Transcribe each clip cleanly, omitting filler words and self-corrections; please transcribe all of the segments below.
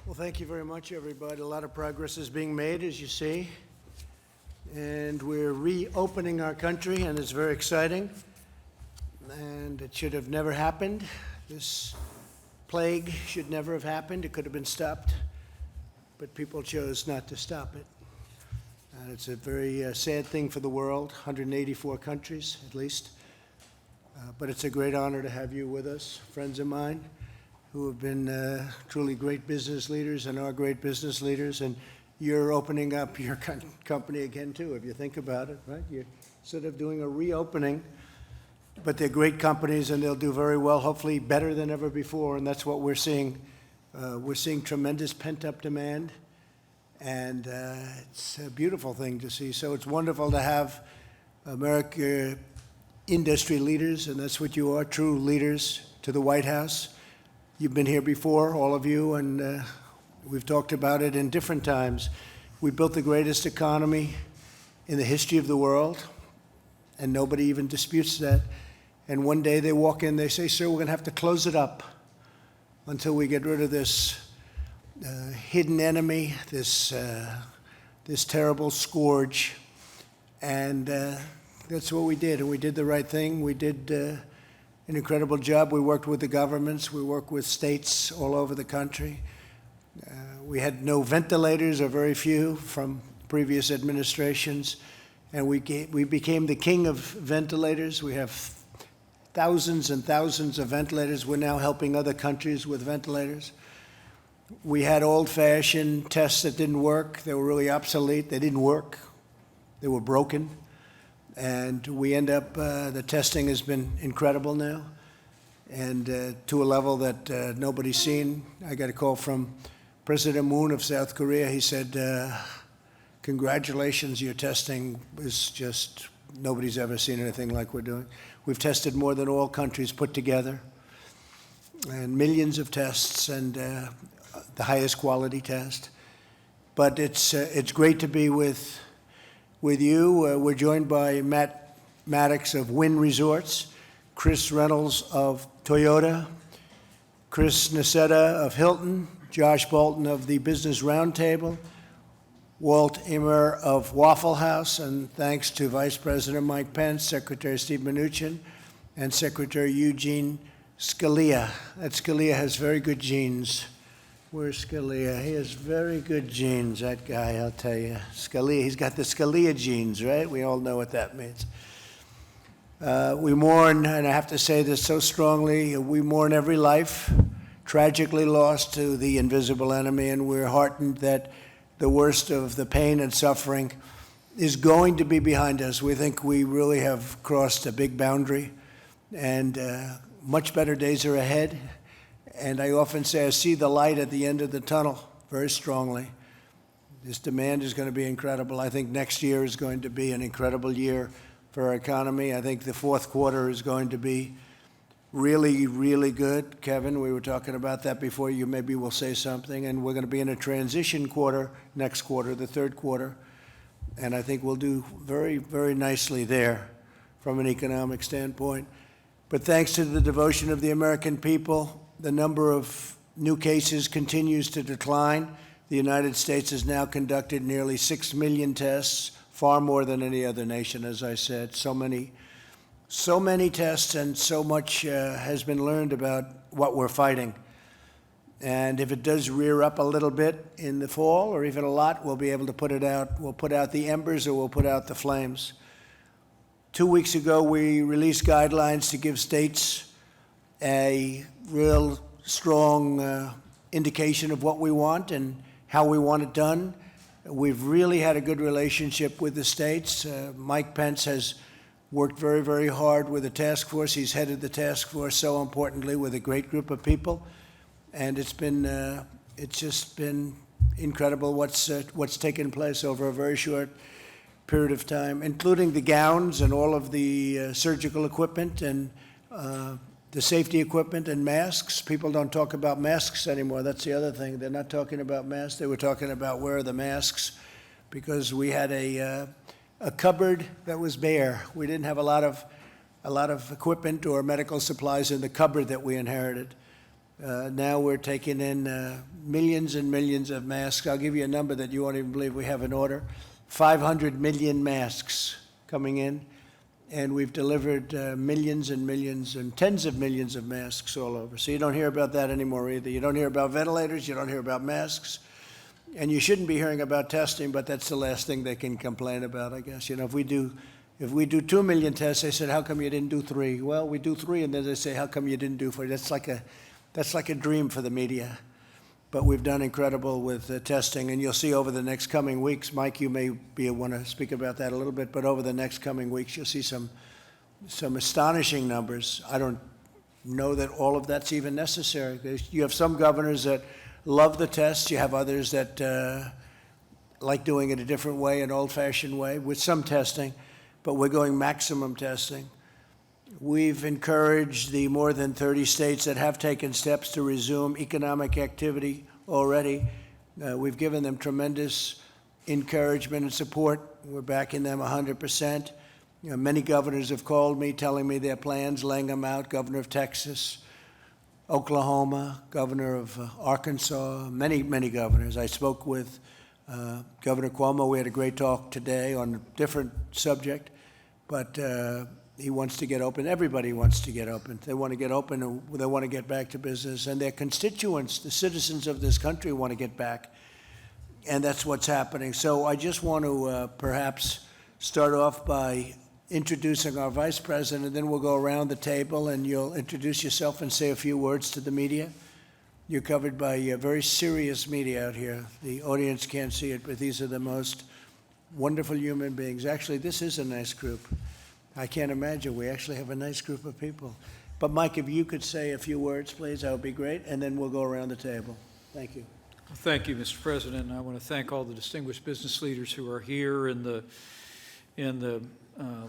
Well, thank you very much, everybody. A lot of progress is being made, as you see. And we're reopening our country, and it's very exciting. And it should have never happened. This plague should never have happened. It could have been stopped, but people chose not to stop it. And it's a very sad thing for the world, 184 countries at least. But it's a great honor to have you with us, friends of mine, who have been truly great business leaders and are great business leaders. And you're opening up your company again, too, if you think about it, right? You're sort of doing a reopening, but they're great companies and they'll do very well, hopefully better than ever before. And that's what we're seeing. We're seeing tremendous pent-up demand, and it's a beautiful thing to see. So it's wonderful to have America industry leaders, and that's what you are, true leaders, to the White House. You've been here before, all of you, and we've talked about it in different times. We built the greatest economy in the history of the world, and nobody even disputes that. And one day they walk in, they say, "Sir, we're going to have to close it up until we get rid of this hidden enemy, this terrible scourge." And that's what we did, and we did the right thing. We did an incredible job. We worked with the governments. We worked with states all over the country. We had no ventilators, or very few, from previous administrations, and we became the king of ventilators. We have thousands and thousands of ventilators. We're now helping other countries with ventilators. We had old-fashioned tests that didn't work. They were really obsolete. They didn't work. They were broken. And we end up, the testing has been incredible now, and to a level that nobody's seen. I got a call from President Moon of South Korea. He said, "Congratulations, your testing is just, nobody's ever seen anything like we're doing." We've tested more than all countries put together, and millions of tests, and the highest quality test. But it's great to be with you. We're joined by Matt Maddox of Wynn Resorts, Chris Reynolds of Toyota, Chris Nassetta of Hilton, Josh Bolton of the Business Roundtable, Walt Immer of Waffle House, and thanks to Vice President Mike Pence, Secretary Steve Mnuchin, and Secretary Eugene Scalia. That Scalia has very good genes. Where's Scalia? He has very good genes, that guy, I'll tell you. Scalia, he's got the Scalia genes, right? We all know what that means. We mourn, and I have to say this so strongly, we mourn every life tragically lost to the invisible enemy, and we're heartened that the worst of the pain and suffering is going to be behind us. We think we really have crossed a big boundary, and much better days are ahead. And I often say I see the light at the end of the tunnel very strongly. This demand is going to be incredible. I think next year is going to be an incredible year for our economy. I think the fourth quarter is going to be really, really good. Kevin, we were talking about that before. You maybe will say something. And we're going to be in a transition quarter next quarter, the third quarter. And I think we'll do very, very nicely there from an economic standpoint. But thanks to the devotion of the American people, the number of new cases continues to decline. The United States has now conducted nearly 6 million tests, far more than any other nation, as I said. So many tests, and so much has been learned about what we're fighting. And if it does rear up a little bit in the fall, or even a lot, we'll be able to put it out. We'll put out the embers, or we'll put out the flames. 2 weeks ago, we released guidelines to give states a real strong indication of what we want and how we want it done. We've really had a good relationship with the states. Mike Pence has worked very, very hard with the task force. He's headed the task force, so importantly, with a great group of people. And it's just been incredible what's taken place over a very short period of time, including the gowns and all of the surgical equipment and the safety equipment and masks. People don't talk about masks anymore. That's the other thing. They're not talking about masks. They were talking about where are the masks, because we had a cupboard that was bare. We didn't have a lot of equipment or medical supplies in the cupboard that we inherited. Now we're taking in millions and millions of masks. I'll give you a number that you won't even believe we have in order. 500 million masks coming in, and we've delivered millions and millions and tens of millions of masks all over. So you don't hear about that anymore either. You don't hear about ventilators, you don't hear about masks, and you shouldn't be hearing about testing, but that's the last thing they can complain about, I guess. You know, if we do 2 million tests, they said, how come you didn't do 3? Well, we do 3, and then they say, how come you didn't do 4? That's like a dream for the media. But we've done incredible with testing, and you'll see over the next coming weeks, Mike, you may want to speak about that a little bit, but over the next coming weeks, you'll see some astonishing numbers. I don't know that all of that's even necessary. You have some governors that love the tests. You have others that like doing it a different way, an old-fashioned way, with some testing, but we're going maximum testing. We've encouraged the more than 30 states that have taken steps to resume economic activity already. We've given them tremendous encouragement and support. We're backing them 100%. You know, many governors have called me, telling me their plans, laying them out. Governor of Texas, Oklahoma, governor of Arkansas, many, many governors. I spoke with Governor Cuomo. We had a great talk today on a different subject, but he wants to get open. Everybody wants to get open. They want to get open, and they want to get back to business. And their constituents, the citizens of this country, want to get back. And that's what's happening. So I just want to perhaps start off by introducing our vice president, and then we'll go around the table, and you'll introduce yourself and say a few words to the media. You're covered by very serious media out here. The audience can't see it, but these are the most wonderful human beings. Actually, this is a nice group. I can't imagine. We actually have a nice group of people. But Mike, if you could say a few words, please, that would be great, and then we'll go around the table. Thank you. Well, thank you, Mr. President. I want to thank all the distinguished business leaders who are here and the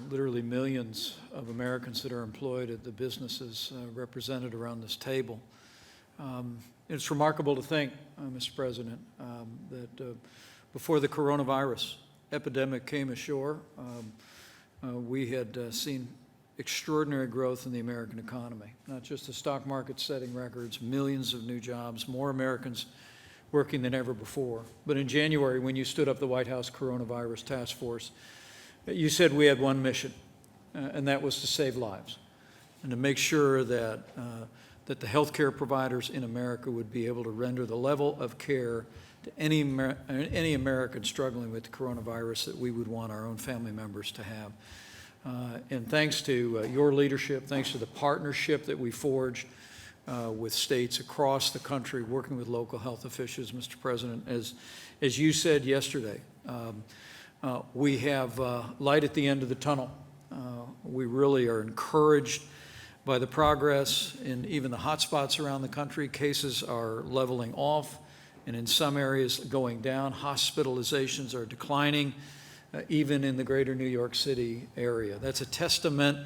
literally millions of Americans that are employed at the businesses represented around this table. It's remarkable to think, Mr. President, that before the coronavirus epidemic came ashore, we had seen extraordinary growth in the American economy, not just the stock market setting records, millions of new jobs, more Americans working than ever before. But in January, when you stood up the White House Coronavirus Task Force, you said we had one mission, and that was to save lives and to make sure that that the healthcare providers in America would be able to render the level of care to any American struggling with the coronavirus that we would want our own family members to have. And thanks to your leadership, thanks to the partnership that we forged with states across the country, working with local health officials, Mr. President, as you said yesterday, we have light at the end of the tunnel. We really are encouraged by the progress in even the hot spots around the country. Cases are leveling off, and in some areas going down. Hospitalizations are declining, even in the greater New York City area. That's a testament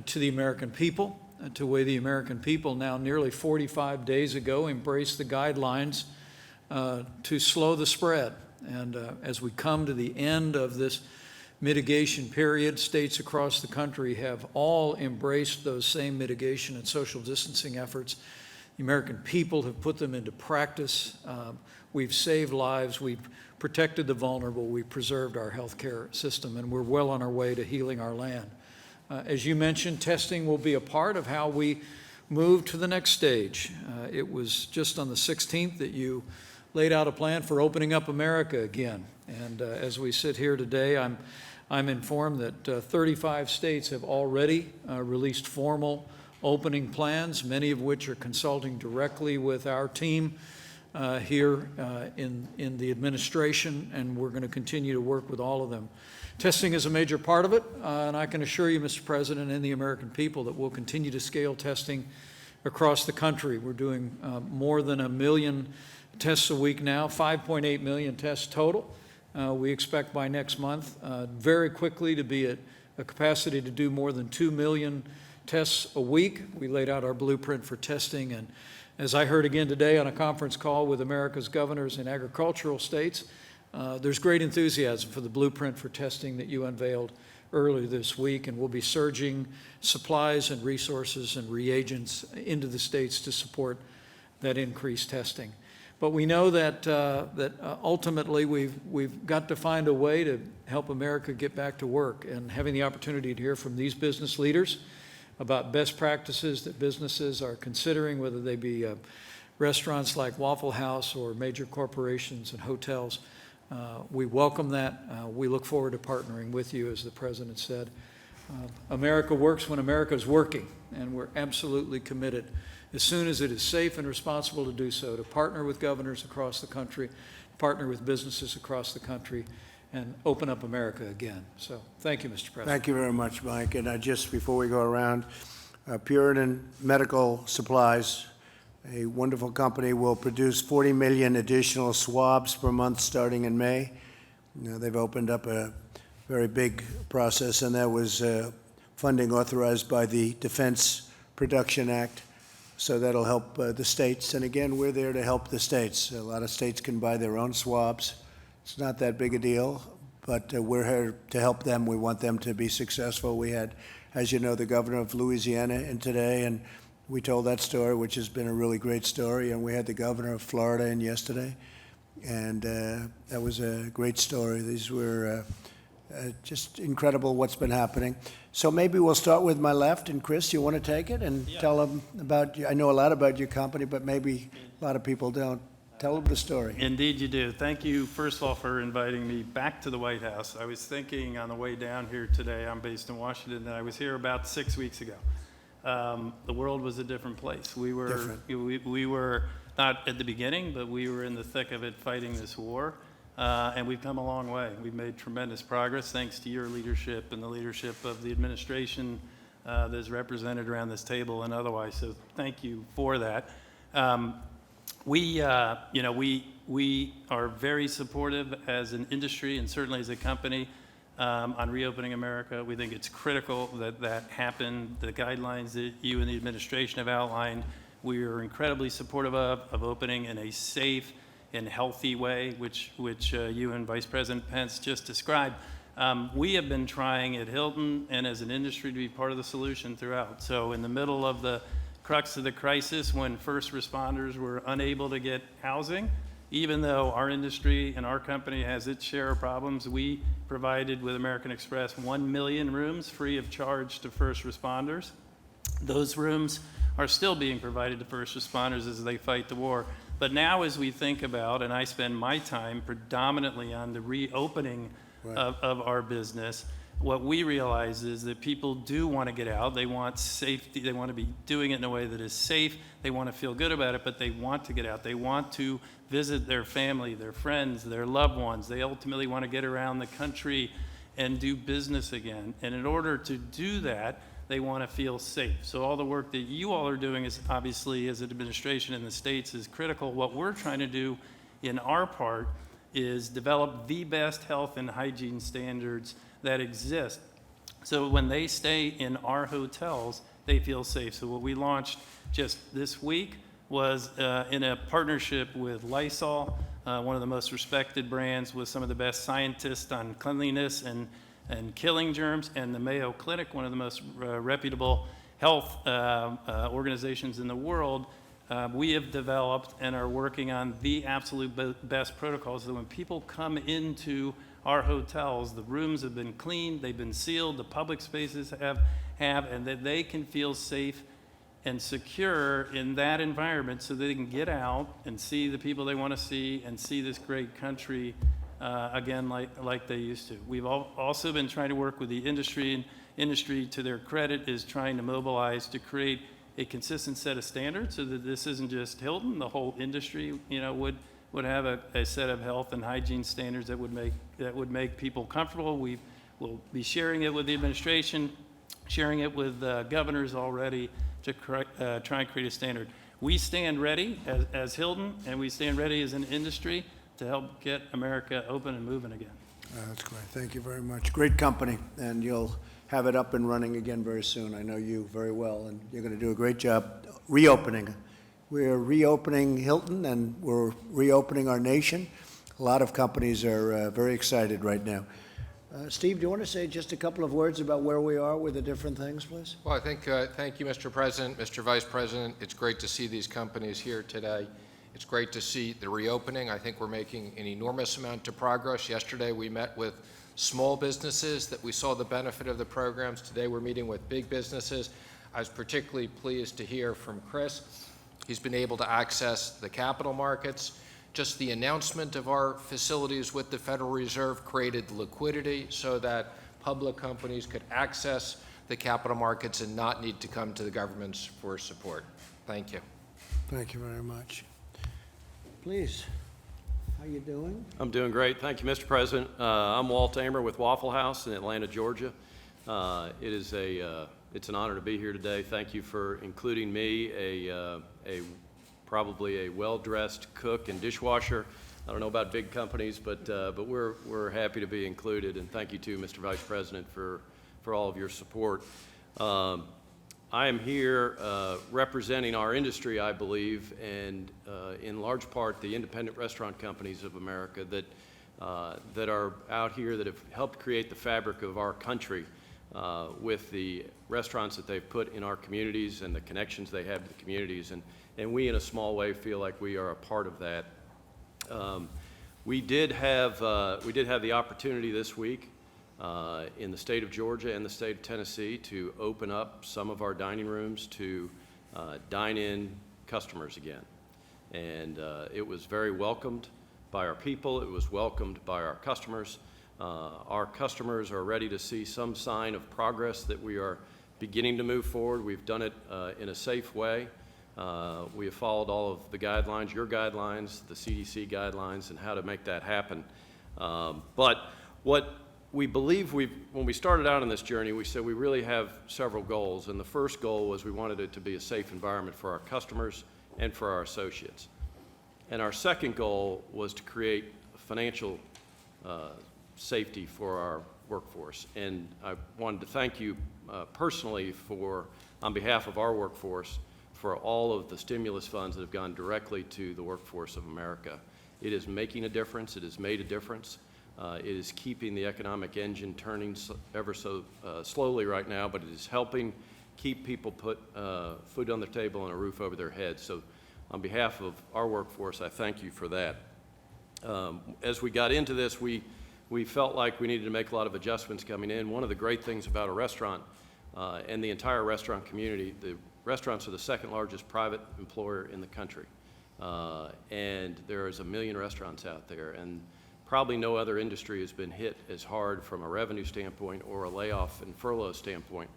to the American people, to the way the American people now nearly 45 days ago embraced the guidelines to slow the spread. And as we come to the end of this mitigation period, states across the country have all embraced those same mitigation and social distancing efforts. The American people have put them into practice. We've saved lives. We've protected the vulnerable. We've preserved our healthcare system, and we're well on our way to healing our land. As you mentioned, testing will be a part of how we move to the next stage. It was just on the 16th that you laid out a plan for opening up America again. And as we sit here today, I'm informed that 35 states have already released formal opening plans, many of which are consulting directly with our team here in the administration, and we're going to continue to work with all of them. Testing is a major part of it, and I can assure you, Mr. President, and the American people that we'll continue to scale testing across the country. We're doing more than 1 million tests a week now, 5.8 million tests total. We expect by next month very quickly to be at a capacity to do more than 2 million tests a week. We laid out our blueprint for testing, and as I heard again today on a conference call with America's governors in agricultural states, there's great enthusiasm for the blueprint for testing that you unveiled earlier this week, and we'll be surging supplies and resources and reagents into the states to support that increased testing. But we know that, ultimately we've got to find a way to help America get back to work, and having the opportunity to hear from these business leaders about best practices that businesses are considering, whether they be restaurants like Waffle House or major corporations and hotels. We welcome that. We look forward to partnering with you, as the President said. America works when America is working, and we're absolutely committed, as soon as it is safe and responsible to do so, to partner with governors across the country, partner with businesses across the country, and open up America again. So thank you, Mr. President. Thank you very much, Mike. And just before we go around, Puritan Medical Supplies, a wonderful company, will produce 40 million additional swabs per month starting in May. They've opened up a very big process, and that was funding authorized by the Defense Production Act. So that'll help the states. And again, we're there to help the states. A lot of states can buy their own swabs. It's not that big a deal, but we're here to help them. We want them to be successful. We had, as you know, the governor of Louisiana in today, and we told that story, which has been a really great story. And we had the governor of Florida in yesterday, and that was a great story. These were just incredible what's been happening. So maybe we'll start with my left, and Chris, you want to take it and tell them about, I know a lot about your company, but maybe a lot of people don't. Tell them the story. Indeed you do. Thank you, first of all, for inviting me back to the White House. I was thinking on the way down here today, I'm based in Washington, and I was here about 6 weeks ago. The world was a different place. We were not at the beginning, but we were in the thick of it fighting this war. And we've come a long way. We've made tremendous progress thanks to your leadership and the leadership of the administration that's represented around this table and otherwise. So thank you for that. We are very supportive as an industry and certainly as a company on reopening America. We think it's critical that that happen. The guidelines that you and the administration have outlined, we are incredibly supportive of opening in a safe and healthy way, which you and Vice President Pence just described. We have been trying at Hilton and as an industry to be part of the solution throughout. So in the middle of the crux of the crisis, when first responders were unable to get housing, even though our industry and our company has its share of problems, we provided with American Express 1 million rooms free of charge to first responders. Those rooms are still being provided to first responders as they fight the war. But now as we think about, and I spend my time predominantly on the reopening of our business, what we realize is that people do want to get out. They want safety. They want to be doing it in a way that is safe. They want to feel good about it, but they want to get out. They want to visit their family, their friends, their loved ones. They ultimately want to get around the country and do business again. And in order to do that, they want to feel safe. So all the work that you all are doing is obviously, as an administration in the states, is critical. What we're trying to do in our part is develop the best health and hygiene standards that exist. So when they stay in our hotels, they feel safe. So what we launched just this week was in a partnership with Lysol, one of the most respected brands with some of the best scientists on cleanliness and killing germs, and the Mayo Clinic, one of the most reputable health organizations in the world. We have developed and are working on the absolute best protocols so that when people come into our hotels, the rooms have been cleaned, they've been sealed, the public spaces have, and that they can feel safe and secure in that environment so they can get out and see the people they want to see and see this great country again like they used to. We've also been trying to work with the industry, and industry, to their credit, is trying to mobilize to create a consistent set of standards so that this isn't just Hilton. The whole industry, would have a set of health and hygiene standards that would make people comfortable. We will be sharing it with the administration, sharing it with governors already to try and create a standard. We stand ready as Hilton, and we stand ready as an industry to help get America open and moving again. That's great. Thank you very much. Great company, and you'll have it up and running again very soon. I know you very well, and you're going to do a great job reopening. We're reopening Hilton, and we're reopening our nation. A lot of companies are very excited right now. Steve, do you want to say just a couple of words about where we are with the different things, please? Well, I think, thank you, Mr. President, Mr. Vice President. It's great to see these companies here today. It's great to see the reopening. I think we're making an enormous amount of progress. Yesterday, we met with small businesses that we saw the benefit of the programs. Today, we're meeting with big businesses. I was particularly pleased to hear from Chris. He's been able to access the capital markets. Just the announcement of our facilities with the Federal Reserve created liquidity so that public companies could access the capital markets and not need to come to the governments for support. Thank you. Thank you very much. Please, how you doing? I'm doing great. Thank you, Mr. President. I'm Walt Amer with Waffle House in Atlanta, Georgia. It's an honor to be here today. Thank you for including me, probably a well-dressed cook and dishwasher. I don't know about big companies, but we're happy to be included. And thank you too, Mr. Vice President, for all of your support. I am here representing our industry, I believe, and in large part the independent restaurant companies of America that are out here that have helped create the fabric of our country with the restaurants that they've put in our communities and the connections they have to the communities. And we, in a small way, feel like we are a part of that. We did have the opportunity this week in the state of Georgia and the state of Tennessee to open up some of our dining rooms to dine-in customers again. And it was very welcomed by our people. It was welcomed by our customers. Our customers are ready to see some sign of progress that we are beginning to move forward. We've done it in a safe way. We have followed all of the guidelines, your guidelines, the CDC guidelines, and how to make that happen. But what we believe when we started out on this journey, we said we really have several goals. And the first goal was we wanted it to be a safe environment for our customers and for our associates. And our second goal was to create financial safety for our workforce. And I wanted to thank you personally on behalf of our workforce, for all of the stimulus funds that have gone directly to the workforce of America. It is making a difference. It has made a difference. It is keeping the economic engine turning ever so slowly right now, but it is helping keep people put food on their table and a roof over their heads. So on behalf of our workforce, I thank you for that. As we got into this, we felt like we needed to make a lot of adjustments coming in. One of the great things about a restaurant and the entire restaurant community, the restaurants are the second largest private employer in the country. And there is 1 million restaurants out there, and probably no other industry has been hit as hard from a revenue standpoint or a layoff and furlough standpoint.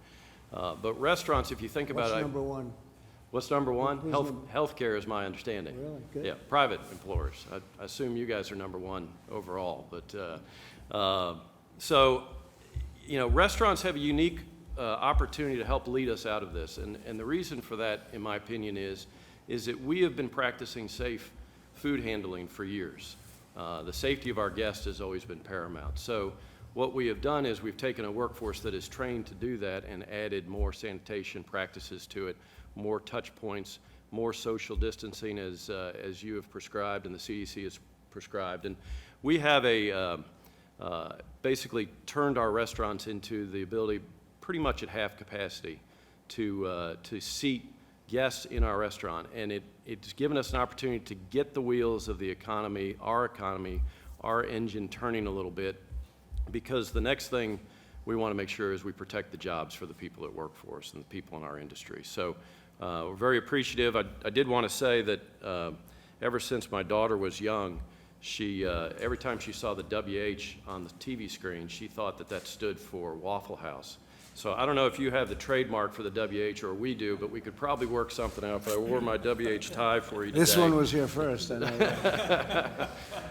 But restaurants, if you think about it. What's number one? What's number one? Healthcare is my understanding. Really? Good. Yeah, private employers. I assume you guys are number one overall. But so, you know, restaurants have a unique opportunity to help lead us out of this. And the reason for that, in my opinion, is that we have been practicing safe food handling for years. The safety of our guests has always been paramount. So what we have done is we've taken a workforce that is trained to do that and added more sanitation practices to it, more touch points, more social distancing as you have prescribed and the CDC has prescribed. And we have basically turned our restaurants into the ability pretty much at half capacity to seat guests in our restaurant. And it's given us an opportunity to get the wheels of the economy, our engine turning a little bit, because the next thing we want to make sure is we protect the jobs for the people that work for us and the people in our industry. So we're very appreciative. I did want to say that ever since my daughter was young, she every time she saw the WH on the TV screen, she thought that stood for Waffle House. So I don't know if you have the trademark for the WH or we do, but we could probably work something out if I wore my WH tie for you today. This one was here first, I know that.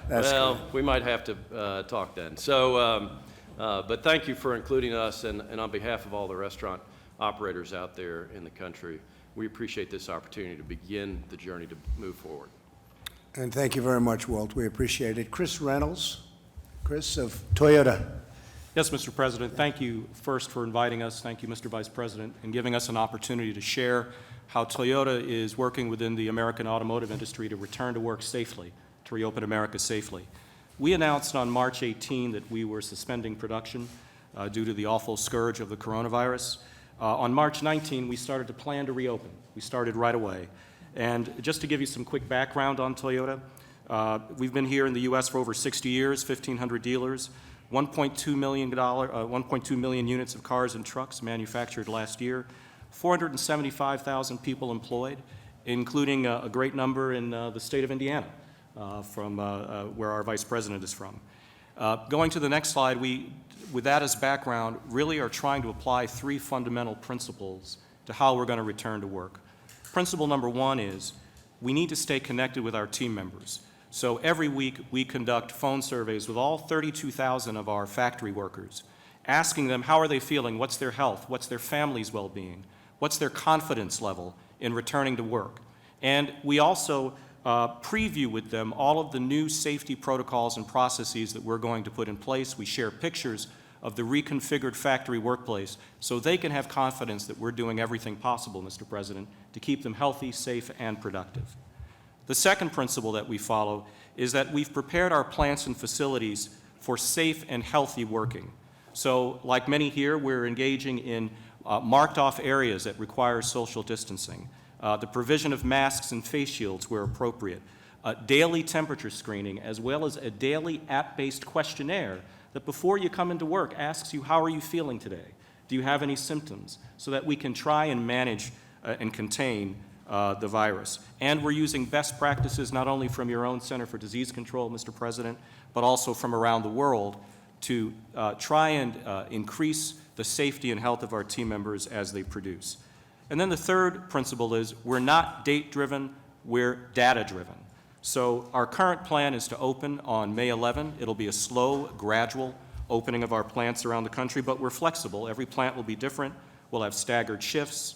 Well, we might have to talk then. So, but thank you for including us, and on behalf of all the restaurant operators out there in the country, we appreciate this opportunity to begin the journey to move forward. And thank you very much, Walt. We appreciate it. Chris Reynolds. Chris of Toyota. Yes, Mr. President. Thank you first for inviting us. Thank you, Mr. Vice President, and giving us an opportunity to share how Toyota is working within the American automotive industry to return to work safely, to reopen America safely. We announced on March 18 that we were suspending production due to the awful scourge of the coronavirus. On March 19, we started to plan to reopen. We started right away. And just to give you some quick background on Toyota, we've been here in the U.S. for over 60 years, 1,500 dealers, 1.2 million units of cars and trucks manufactured last year, 475,000 people employed, including a great number in the state of Indiana, from where our vice president is from. Going to the next slide, with that as background, really are trying to apply three fundamental principles to how we're going to return to work. Principle number one is we need to stay connected with our team members. So every week we conduct phone surveys with all 32,000 of our factory workers, asking them how are they feeling, what's their health, what's their family's well-being, what's their confidence level in returning to work. And we also preview with them all of the new safety protocols and processes that we're going to put in place. We share pictures of the reconfigured factory workplace so they can have confidence that we're doing everything possible, Mr. President, to keep them healthy, safe, and productive. The second principle that we follow is that we've prepared our plants and facilities for safe and healthy working. So, like many here, we're engaging in marked off areas that require social distancing, the provision of masks and face shields where appropriate, daily temperature screening, as well as a daily app-based questionnaire that before you come into work asks you, how are you feeling today? Do you have any symptoms? So that we can try and manage and contain the virus. And we're using best practices not only from your own Center for Disease Control, Mr. President, but also from around the world to try and increase the safety and health of our team members as they produce. And then the third principle is we're not date-driven, we're data-driven. So our current plan is to open on May 11. It'll be a slow, gradual opening of our plants around the country, but we're flexible. Every plant will be different. We'll have staggered shifts.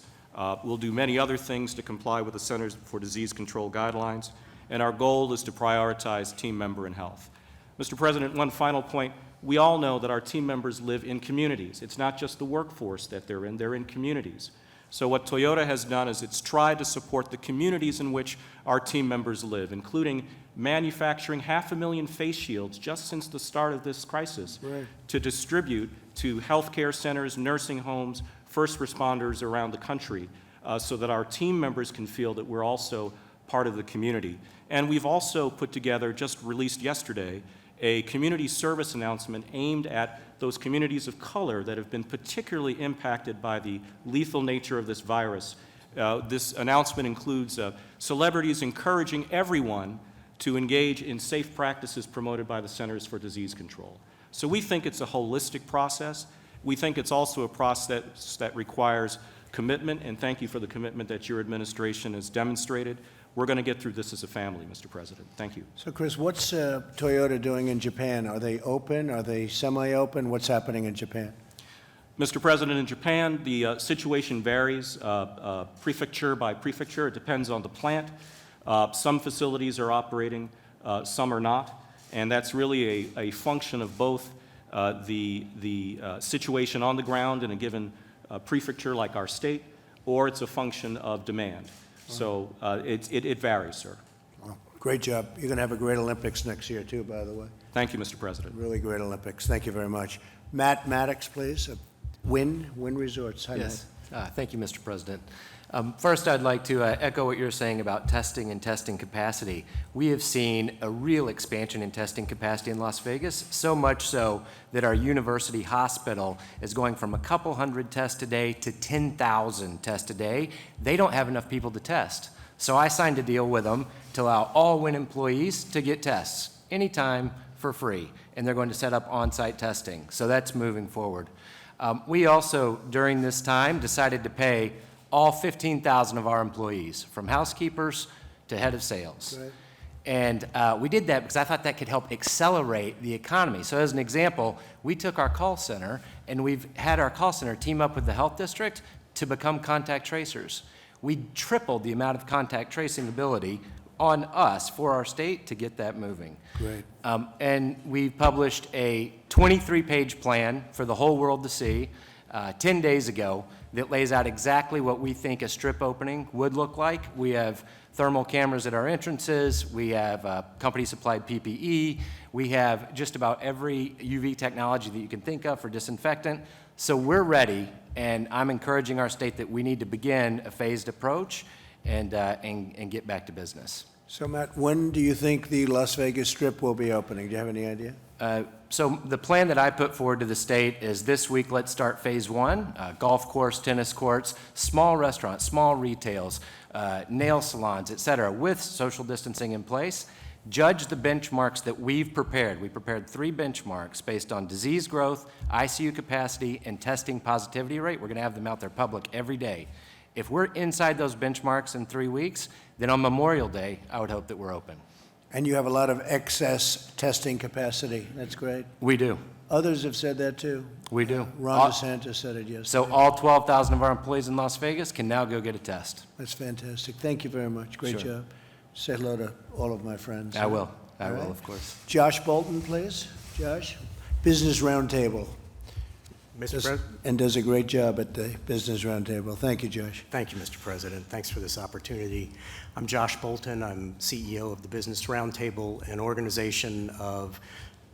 We'll do many other things to comply with the Centers for Disease Control guidelines, and our goal is to prioritize team member and health. Mr. President, one final point. We all know that our team members live in communities. It's not just the workforce that they're in communities. So what Toyota has done is it's tried to support the communities in which our team members live, including manufacturing 500,000 face shields just since the start of this crisis to distribute to healthcare centers, nursing homes, first responders around the country so that our team members can feel that we're also part of the community. And we've also put together, just released yesterday, a community service announcement aimed at those communities of color that have been particularly impacted by the lethal nature of this virus. This announcement includes celebrities encouraging everyone to engage in safe practices promoted by the Centers for Disease Control. So we think it's a holistic process. We think it's also a process that requires commitment, and thank you for the commitment that your administration has demonstrated. We're going to get through this as a family, Mr. President. Thank you. So, Chris, what's Toyota doing in Japan? Are they open? Are they semi-open? What's happening in Japan? Mr. President, in Japan, the situation varies prefecture by prefecture. It depends on the plant. Some facilities are operating, some are not, and that's really a function of both the situation on the ground in a given prefecture like our state, or it's a function of demand. So it varies, sir. Well, great job. You're going to have a great Olympics next year, too, by the way. Thank you, Mr. President. Really great Olympics. Thank you very much. Matt Maddox, please. Wynn Resorts. Hi, Yes. Thank you, Mr. President. First, I'd like to echo what you're saying about testing and testing capacity. We have seen a real expansion in testing capacity in Las Vegas, so much so that our university hospital is going from a couple hundred tests a day to 10,000 tests a day. They don't have enough people to test. So I signed a deal with them to allow all WIN employees to get tests anytime for free, and they're going to set up on-site testing. So that's moving forward. We also, during this time, decided to pay all 15,000 of our employees, from housekeepers to head of sales. Right. And we did that because I thought that could help accelerate the economy. So as an example, we took our call center, and we've had our call center team up with the health district to become contact tracers. We tripled the amount of contact tracing ability on us for our state to get that moving. Great. And we published a 23-page plan for the whole world to see 10 days ago that lays out exactly what we think a strip opening would look like. We have thermal cameras at our entrances. We have company-supplied PPE. We have just about every UV technology that you can think of for disinfectant. So we're ready, and I'm encouraging our state that we need to begin a phased approach and get back to business. So Matt, when do you think the Las Vegas Strip will be opening? Do you have any idea? So the plan that I put forward to the state is this week, let's start phase one, golf course, tennis courts, small restaurants, small retails, nail salons, et cetera, with social distancing in place. Judge the benchmarks that we've prepared. We prepared 3 benchmarks based on disease growth, ICU capacity, and testing positivity rate. We're going to have them out there public every day. If we're inside those benchmarks in 3 weeks, then on Memorial Day, I would hope that we're open. And you have a lot of excess testing capacity. That's great. We do. Others have said that too. We do. Ron DeSantis said it yesterday. So all 12,000 of our employees in Las Vegas can now go get a test. That's fantastic. Thank you very much. Great Sure. job. Say hello to all of my friends. I will. I All will, right. of course. Josh Bolton, please. Josh, Business Roundtable. And does a great job at the Business Roundtable. Thank you, Josh. Thank you, Mr. President. Thanks for this opportunity. I'm Josh Bolton. I'm CEO of the Business Roundtable, an organization of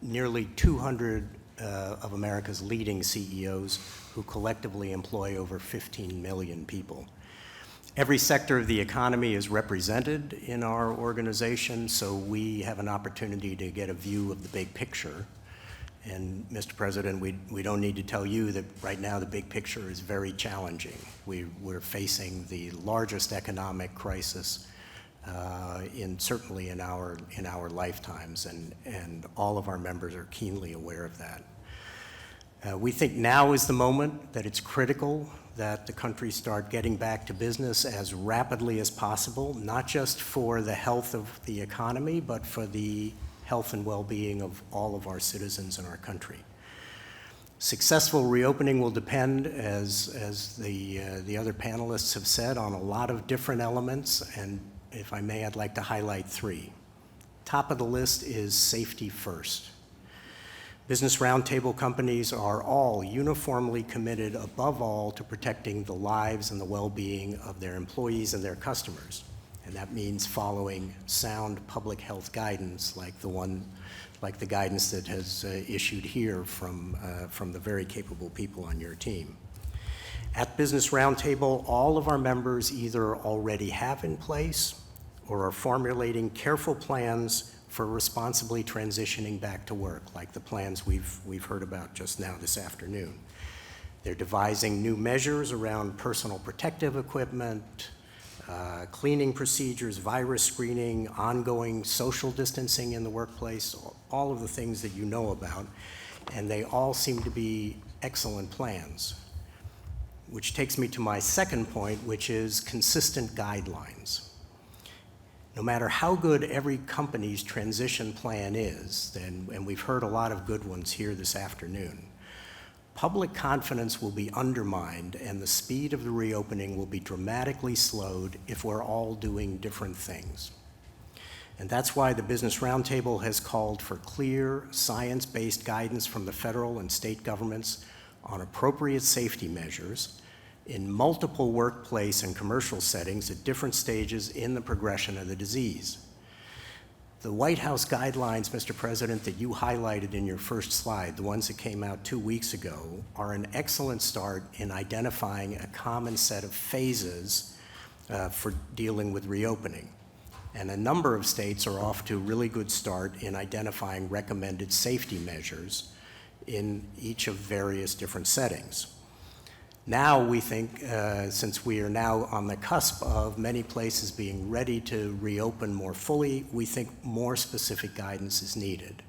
nearly 200 of America's leading CEOs who collectively employ over 15 million people. Every sector of the economy is represented in our organization, so we have an opportunity to get a view of the big picture. And Mr. President, we don't need to tell you that right now the big picture is very challenging. We're facing the largest economic crisis certainly in our lifetimes, and all of our members are keenly aware of that. We think now is the moment that it's critical that the country start getting back to business as rapidly as possible, not just for the health of the economy, but for the health and well-being of all of our citizens in our country. Successful reopening will depend, as the other panelists have said, on a lot of different elements, and if I may, I'd like to highlight 3. Top of the list is safety first. Business Roundtable companies are all uniformly committed, above all, to protecting the lives and the well-being of their employees and their customers. And that means following sound public health guidance like the guidance that has issued here from the very capable people on your team. At Business Roundtable, all of our members either already have in place or are formulating careful plans for responsibly transitioning back to work, like the plans we've heard about just now this afternoon. They're devising new measures around personal protective equipment, cleaning procedures, virus screening, ongoing social distancing in the workplace, all of the things that you know about, and they all seem to be excellent plans. Which takes me to my second point, which is consistent guidelines. No matter how good every company's transition plan is, and we've heard a lot of good ones here this afternoon, public confidence will be undermined and the speed of the reopening will be dramatically slowed if we're all doing different things. And that's why the Business Roundtable has called for clear, science-based guidance from the federal and state governments on appropriate safety measures in multiple workplace and commercial settings at different stages in the progression of the disease. The White House guidelines, Mr. President, that you highlighted in your first slide, the ones that came out 2 weeks ago, are an excellent start in identifying a common set of phases for dealing with reopening. And a number of states are off to a really good start in identifying recommended safety measures in each of various different settings. Now we think, since we are now on the cusp of many places being ready to reopen more fully, we think more specific guidance is needed.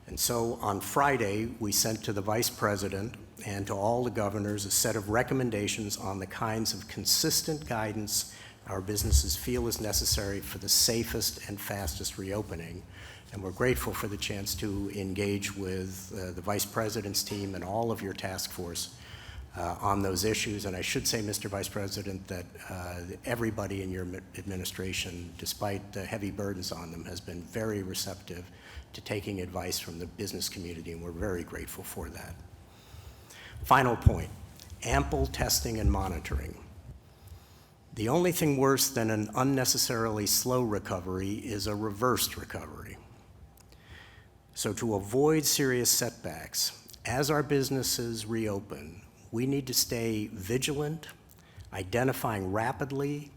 And so on Friday, we sent to the Vice President and to all the governors a set of recommendations on the kinds of consistent guidance our businesses feel is necessary for the safest and fastest reopening. And we're grateful for the chance to engage with the Vice President's team and all of your task force on those issues. And I should say, Mr. Vice President, that everybody in your administration, despite the heavy burdens on them, has been very receptive to taking advice from the business community, and we're very grateful for that. Final point, ample testing and monitoring. The only thing worse than an unnecessarily slow recovery is a reversed recovery. So to avoid serious setbacks, as our businesses reopen, we need to stay vigilant, identifying rapidly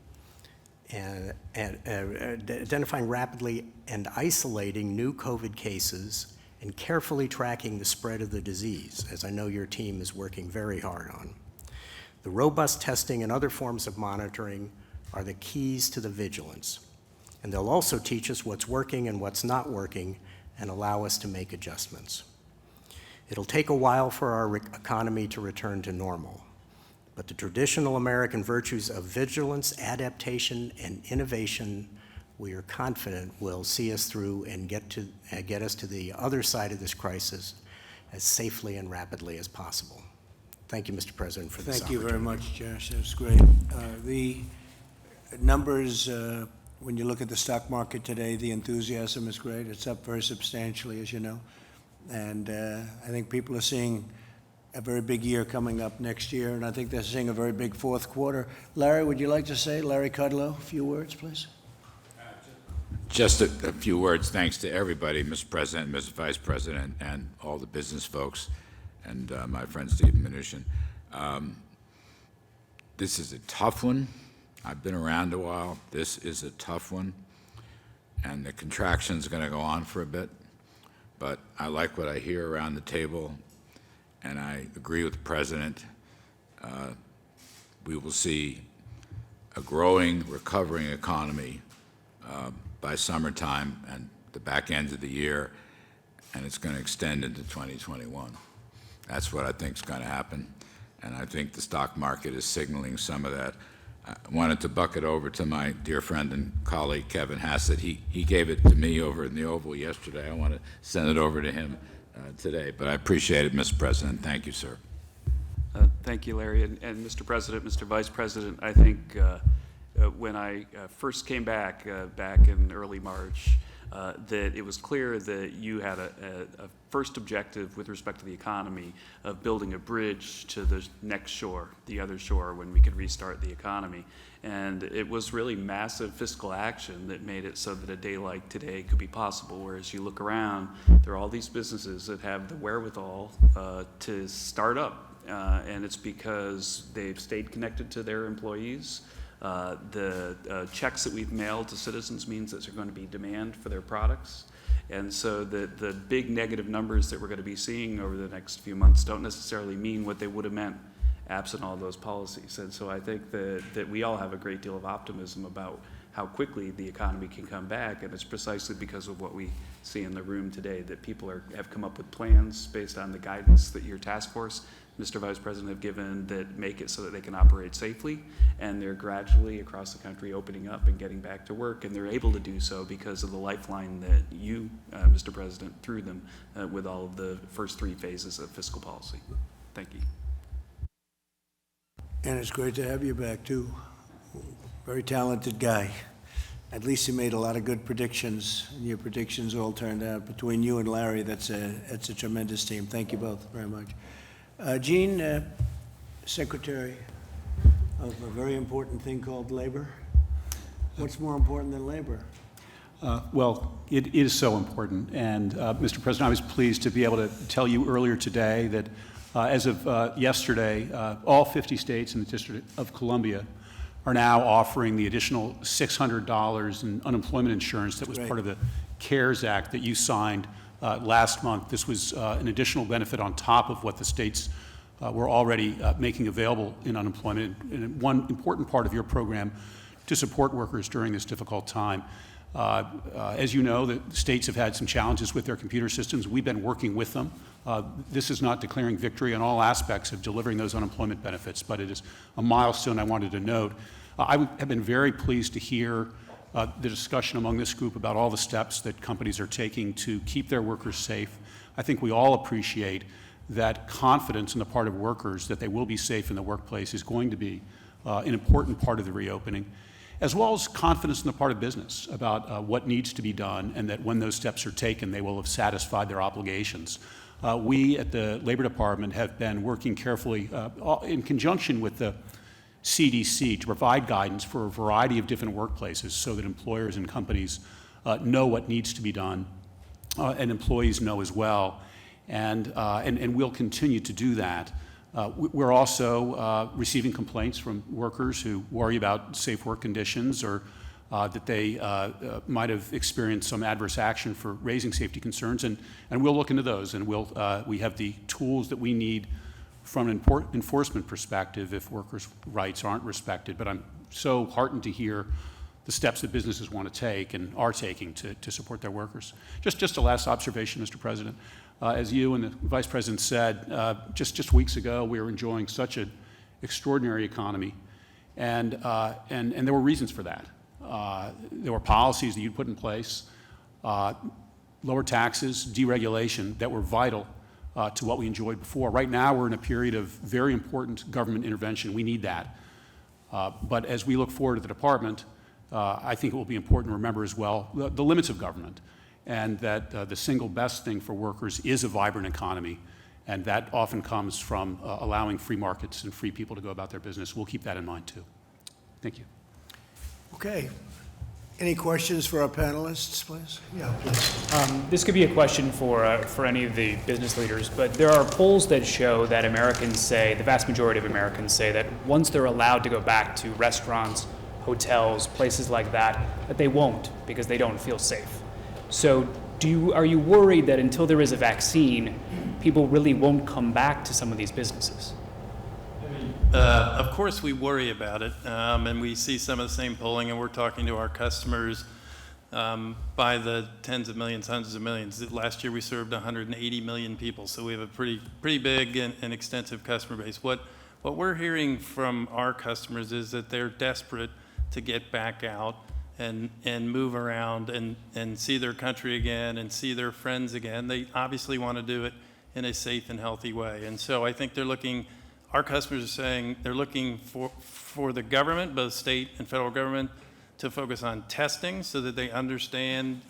and isolating new COVID cases and carefully tracking the spread of the disease, as I know your team is working very hard on. The robust testing and other forms of monitoring are the keys to the vigilance, and they'll also teach us what's working and what's not working and allow us to make adjustments. It'll take a while for our economy to return to normal, but the traditional American virtues of vigilance, adaptation, and innovation, we are confident will see us through and get us to the other side of this crisis as safely and rapidly as possible. Thank you, Mr. President, for this opportunity. Thank you very much, Josh. That was great. The numbers, when you look at the stock market today, the enthusiasm is great. It's up very substantially, as you know. And I think people are seeing a very big year coming up next year, and I think they're seeing a very big fourth quarter. Larry, would you like to say, Larry Kudlow, a few words, please? Just a few words. Thanks to everybody, Mr. President, Mr. Vice President, and all the business folks, and my friend Stephen Mnuchin. This is a tough one. I've been around a while. This is a tough one, and the contraction's going to go on for a bit. But I like what I hear around the table, and I agree with the President. We will see a growing, recovering economy by summertime and the back end of the year, and it's going to extend into 2021. That's what I think is going to happen, and I think the stock market is signaling some of that. I wanted to buck it over to my dear friend and colleague, Kevin Hassett. He gave it to me over in the Oval yesterday. I want to send it over to him today, but I appreciate it, Mr. President. Thank you, sir. Thank you, Larry. And Mr. President, Mr. Vice President, I think when I first came back in early March, that it was clear that you had a first objective with respect to the economy of building a bridge to the next shore, the other shore, when we could restart the economy. And it was really massive fiscal action that made it so that a day like today could be possible, whereas you look around, there are all these businesses that have the wherewithal to start up. And it's because they've stayed connected to their employees. The checks that we've mailed to citizens means that there's going to be demand for their products. And so the big negative numbers that we're going to be seeing over the next few months don't necessarily mean what they would have meant absent all those policies. And so I think that we all have a great deal of optimism about how quickly the economy can come back, and it's precisely because of what we see in the room today, that people have come up with plans based on the guidance that your task force, Mr. Vice President, have given that make it so that they can operate safely, and they're gradually across the country opening up and getting back to work, and they're able to do so because of the lifeline that you, Mr. President, threw them with all of the first three phases of fiscal policy. Thank you. And it's great to have you back, too. Very talented guy. At least you made a lot of good predictions, and your predictions all turned out. Between you and Larry, that's a tremendous team. Thank you both very much. Gene, Secretary of a very important thing called labor. What's more important than labor? Well, it is so important. And, Mr. President, I was pleased to be able to tell you earlier today that as of yesterday, all 50 states and the District of Columbia are now offering the additional $600 in unemployment insurance that was part of the CARES Act that you signed last month. This was an additional benefit on top of what the states were already making available in unemployment, and one important part of your program to support workers during this difficult time. As you know, the states have had some challenges with their computer systems. We've been working with them. This is not declaring victory on all aspects of delivering those unemployment benefits, but it is a milestone I wanted to note. I have been very pleased to hear the discussion among this group about all the steps that companies are taking to keep their workers safe. I think we all appreciate that confidence on the part of workers that they will be safe in the workplace is going to be an important part of the reopening, as well as confidence on the part of business about what needs to be done, and that when those steps are taken, they will have satisfied their obligations. We at the Labor Department have been working carefully in conjunction with the CDC to provide guidance for a variety of different workplaces so that employers and companies know what needs to be done, and employees know as well. And we'll continue to do that. We're also receiving complaints from workers who worry about safe work conditions or that they might have experienced some adverse action for raising safety concerns, and we'll look into those, and we have the tools that we need from an enforcement perspective if workers' rights aren't respected. But I'm so heartened to hear the steps that businesses want to take and are taking to support their workers. Just a last observation, Mr. President. As you and the Vice President said, just weeks ago, we were enjoying such an extraordinary economy, and there were reasons for that. There were policies that you put in place, lower taxes, deregulation, that were vital to what we enjoyed before. Right now, we're in a period of very important government intervention. We need that. But as we look forward to the department, I think it will be important to remember as well the limits of government, and that the single best thing for workers is a vibrant economy, and that often comes from allowing free markets and free people to go about their business. We'll keep that in mind, too. Thank you. Okay. Any questions for our panelists, please? Yeah, please. This could be a question for any of the business leaders, but there are polls that show that Americans say, the vast majority of Americans say that once they're allowed to go back to restaurants, hotels, places like that, that they won't because they don't feel safe. So are you worried that until there is a vaccine, people really won't come back to some of these businesses? Of course, we worry about it, and we see some of the same polling, and we're talking to our customers by the tens of millions, hundreds of millions. Last year, we served 180 million people, so we have a pretty big and extensive customer base. What we're hearing from our customers is that they're desperate to get back out and move around and see their country again and see their friends again. They obviously want to do it in a safe and healthy way, and so I think our customers are saying they're looking for the government, both state and federal government, to focus on testing so that they understand,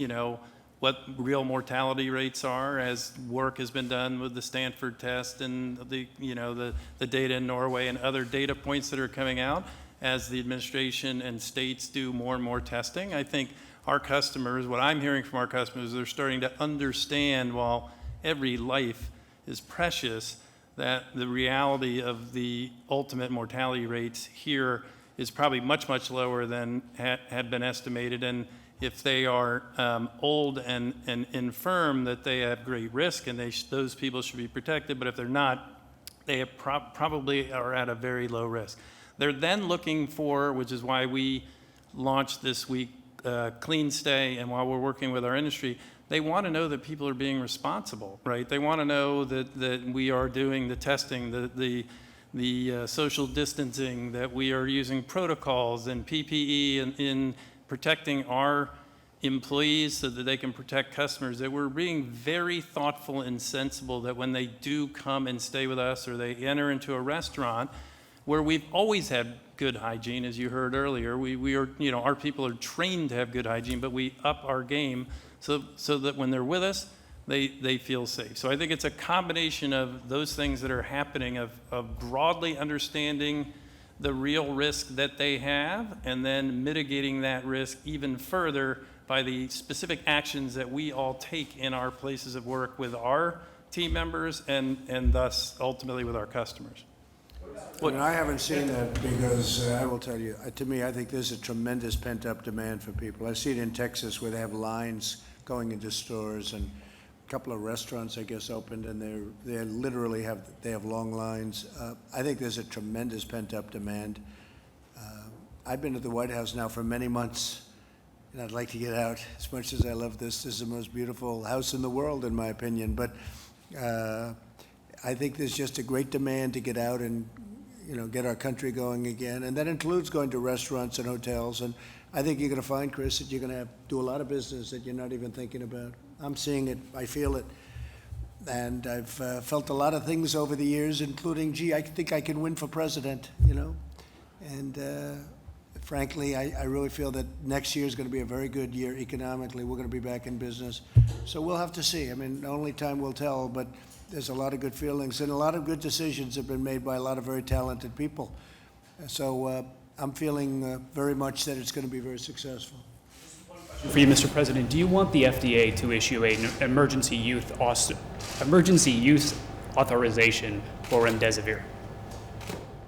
what real mortality rates are, as work has been done with the Stanford test and the data in Norway and other data points that are coming out as the administration and states do more and more testing. I think our customers, what I'm hearing from our customers, they're starting to understand, while every life is precious, that the reality of the ultimate mortality rates here is probably much, much lower than had been estimated. And if they are old and infirm, that they have great risk, and those people should be protected. But if they're not, they have probably are at a very low risk. They're then looking for, which is why we launched this week Clean Stay, and while we're working with our industry, they want to know that people are being responsible, right? They want to know that we are doing the testing, the social distancing, that we are using protocols and PPE in protecting our employees so that they can protect customers, that we're being very thoughtful and sensible, that when they do come and stay with us or they enter into a restaurant where we've always had good hygiene, as you heard earlier, we are, our people are trained to have good hygiene, but we up our game so that when they're with us, they feel safe. So I think it's a combination of those things that are happening, of broadly understanding the real risk that they have, and then mitigating that risk even further by the specific actions that we all take in our places of work with our team members and thus ultimately with our customers. I haven't seen that, because I will tell you, to me, I think there's a tremendous pent-up demand for people. I see it in Texas where they have lines going into stores, and a couple of restaurants, I guess, opened, and they literally have long lines. I think there's a tremendous pent-up demand. I've been at the White House now for many months, and I'd like to get out. As much as I love this is the most beautiful house in the world, in my opinion. But I think there's just a great demand to get out and get our country going again, and that includes going to restaurants and hotels. And I think you're going to find, Chris, that you're going to do a lot of business that you're not even thinking about. I'm seeing it, I feel it, and I've felt a lot of things over the years, including, I think I can win for president, And frankly, I really feel that next year is going to be a very good year economically. We're going to be back in business, so we'll have to see. I mean, only time will tell, but there's a lot of good feelings, and a lot of good decisions have been made by a lot of very talented people. So I'm feeling very much that it's going to be very successful. For you, Mr. President, do you want the FDA to issue an emergency use authorization for remdesivir?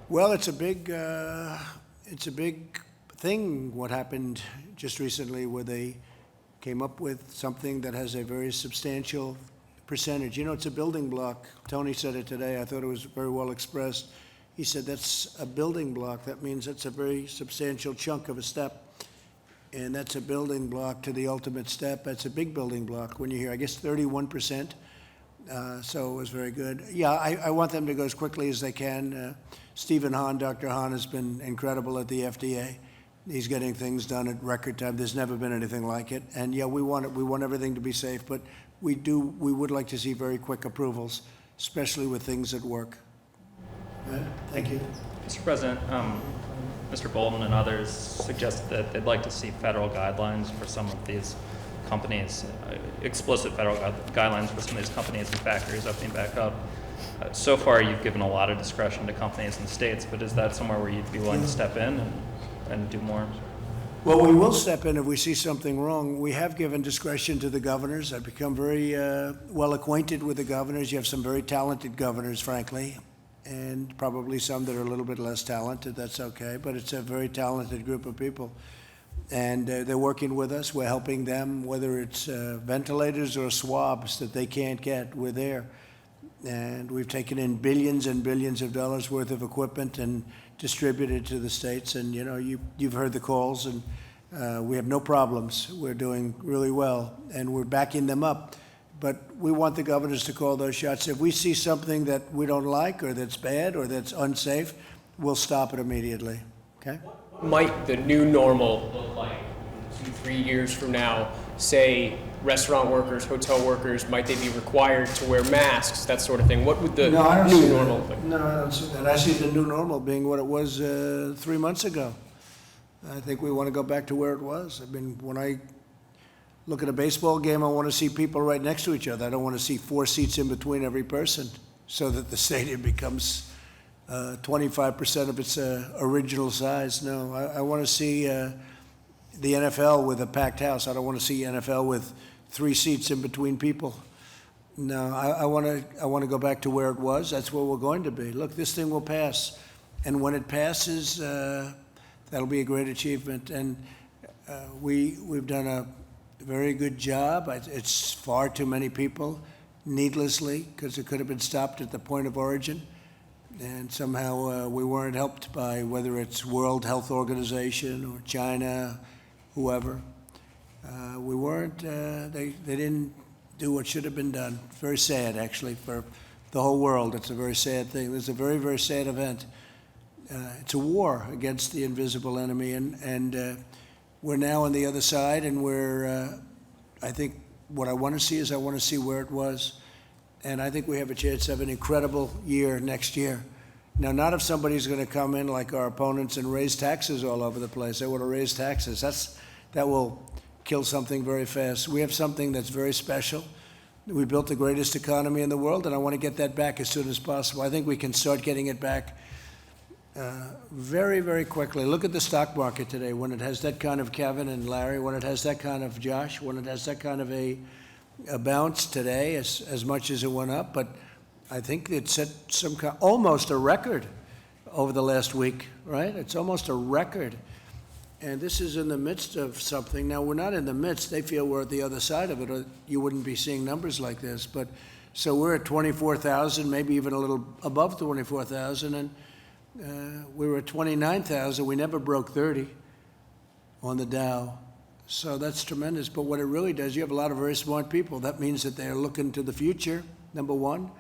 Well, it's a big thing, what happened just recently, where they came up with something that has a very substantial percentage. You know, it's a building block. Tony said it today. I thought it was very well expressed. He said that's a building block. That means that's a very substantial chunk of a step. And that's a building block to the ultimate step. That's a big building block when you hear, I guess, 31%. So it was very good. Yeah, I want them to go as quickly as they can. Stephen Hahn, Dr. Hahn, has been incredible at the FDA. He's getting things done at record time. There's never been anything like it. And yeah, we want everything to be safe, but we would like to see very quick approvals, especially with things that work. Thank you. Mr. President, Mr. Bolton and others suggest that they'd like to see federal guidelines for some of these companies, explicit federal guidelines for some of these companies and factories opening back up. So far, you've given a lot of discretion to companies and states, but is that somewhere where you'd be willing to step in and do more? Well, we will step in if we see something wrong. We have given discretion to the governors. I've become very well acquainted with the governors. You have some very talented governors, frankly, and probably some that are a little bit less talented. That's okay, but it's a very talented group of people. And they're working with us. We're helping them, whether it's ventilators or swabs that they can't get, we're there. And we've taken in billions and billions of dollars worth of equipment and distributed to the states. And, you know, you've heard the calls, and we have no problems. We're doing really well, and we're backing them up. But we want the governors to call those shots. If we see something that we don't like or that's bad or that's unsafe, we'll stop it immediately, okay? What might the new normal look like 2-3 years from now? Say restaurant workers, hotel workers, might they be required to wear masks, that sort of thing? What would the new normal look like? No, I don't see that. I see the new normal being what it was 3 months ago. I think we want to go back to where it was. I mean, when I look at a baseball game, I want to see people right next to each other. I don't want to see 4 seats in between every person so that the stadium becomes 25% of its original size. No, I want to see the NFL with a packed house. I don't want to see NFL with 3 seats in between people. No, I want to go back to where it was. That's where we're going to be. Look, this thing will pass. And when it passes, that'll be a great achievement. And we've done a very good job. It's far too many people, needlessly, because it could have been stopped at the point of origin. And somehow we weren't helped by whether it's World Health Organization or China, whoever. We weren't, they didn't do what should have been done. It's very sad, actually, for the whole world. It's a very sad thing. It's a very, very sad event. It's a war against the invisible enemy, and we're now on the other side, and I think what I want to see is I want to see where it was. And I think we have a chance to have an incredible year next year. Now, not if somebody's going to come in like our opponents and raise taxes all over the place. They want to raise taxes. That will kill something very fast. We have something that's very special. We built the greatest economy in the world, and I want to get that back as soon as possible. I think we can start getting it back very, very quickly. Look at the stock market today. When it has that kind of Kevin and Larry, when it has that kind of Josh, when it has that kind of a bounce today, as much as it went up, but I think it set almost a record over the last week, right? It's almost a record. And this is in the midst of something. Now, we're not in the midst. They feel we're at the other side of it, or you wouldn't be seeing numbers like this. But so we're at 24,000, maybe even a little above 24,000, and we were at 29,000. We never broke 30 on the Dow. So that's tremendous. But what it really does, you have a lot of very smart people. That means that they're looking to the future, number one.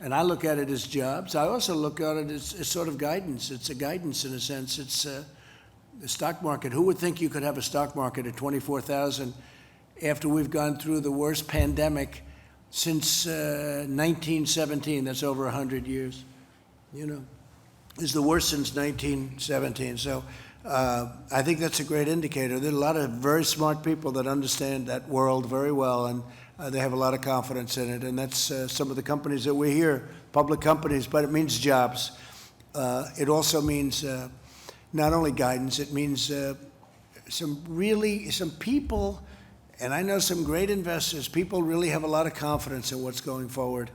And I look at it as jobs. I also look at it as sort of guidance. It's a guidance in a sense. It's the stock market. Who would think you could have a stock market at 24,000 after we've gone through the worst pandemic since 1917? That's over 100 years. You know, it's the worst since 1917. So I think that's a great indicator. There are a lot of very smart people that understand that world very well, and They have a lot of confidence in it, and that's some of the companies that we hear, public companies, but it means jobs. It also means not only guidance, it means some people, and I know some great investors, people really have a lot of confidence in what's going forward,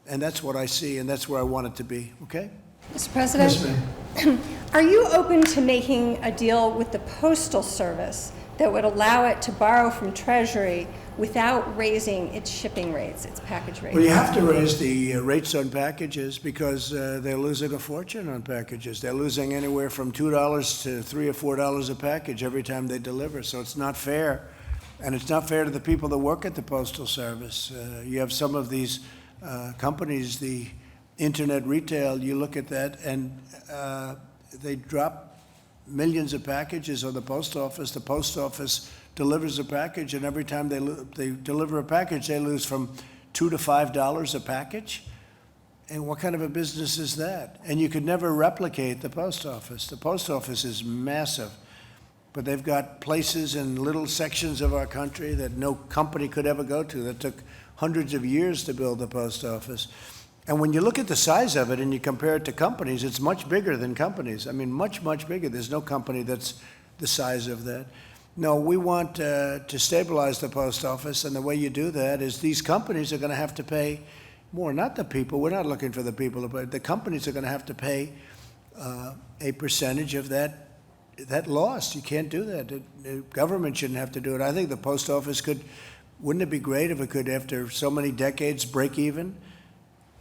and that's what I see, and that's where I want it to be, okay? Mr. President, Yes, are you open to making a deal with the Postal Service that would allow it to borrow from Treasury without raising its shipping rates, its package rates? Well, you have to raise the rates on packages because they're losing a fortune on packages. They're losing anywhere from $2 to $3 or $4 a package every time they deliver, so it's not fair. And it's not fair to the people that work at the Postal Service. You have some of these companies, the internet retail, you look at that, and they drop millions of packages on the post office. The post office delivers a package, and every time they deliver a package, they lose from $2 to $5 a package. And what kind of a business is that? And you could never replicate the post office. The post office is massive, but they've got places in little sections of our country that no company could ever go to, that took hundreds of years to build the post office. And when you look at the size of it and you compare it to companies, it's much bigger than companies. I mean, much, much bigger. There's no company that's the size of that. No, we want to stabilize the post office, and the way you do that is these companies are going to have to pay more, not the people. We're not looking for the people, but the companies are going to have to pay a percentage of that loss. You can't do that. The government shouldn't have to do it. I think the post office wouldn't it be great if it could, after so many decades, break even?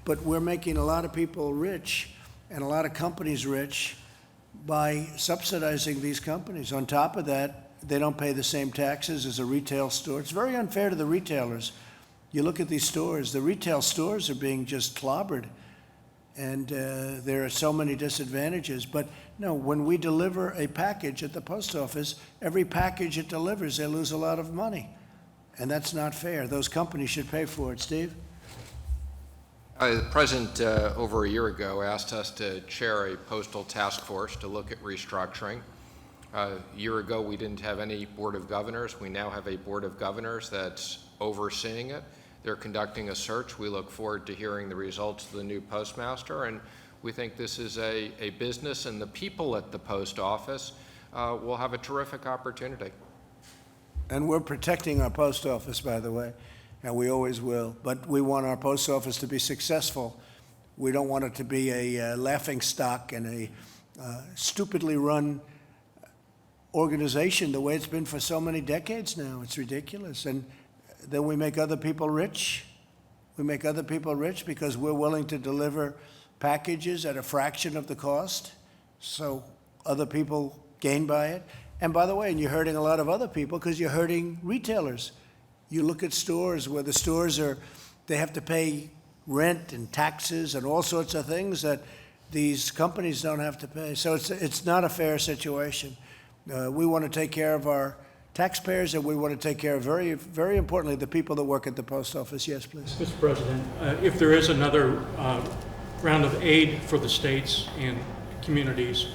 But we're making a lot of people rich and a lot of companies rich by subsidizing these companies. On top of that, they don't pay the same taxes as a retail store. It's very unfair to the retailers. You look at these stores, the retail stores are being just clobbered, and there are so many disadvantages. But no, when we deliver a package at the post office, every package it delivers, they lose a lot of money. And that's not fair. Those companies should pay for it. Steve? The President, over a year ago, asked us to chair a postal task force to look at restructuring. A year ago, we didn't have any Board of Governors. We now have a Board of Governors that's overseeing it. They're conducting a search. We look forward to hearing the results of the new postmaster, and we think this is a business, and the people at the post office will have a terrific opportunity. And we're protecting our post office, by the way, and we always will. But we want our post office to be successful. We don't want it to be a laughing stock and a stupidly run organization the way it's been for so many decades now. It's ridiculous. And then we make other people rich. We make other people rich because we're willing to deliver packages at a fraction of the cost, so other people gain by it. And by the way, and you're hurting a lot of other people because you're hurting retailers. You look at stores where the stores they have to pay rent and taxes and all sorts of things that these companies don't have to pay. So it's not a fair situation. We want to take care of our taxpayers, and we want to take care of, very, very importantly, the people that work at the post office. Yes, please. Mr. President, if there is another round of aid for the states and communities,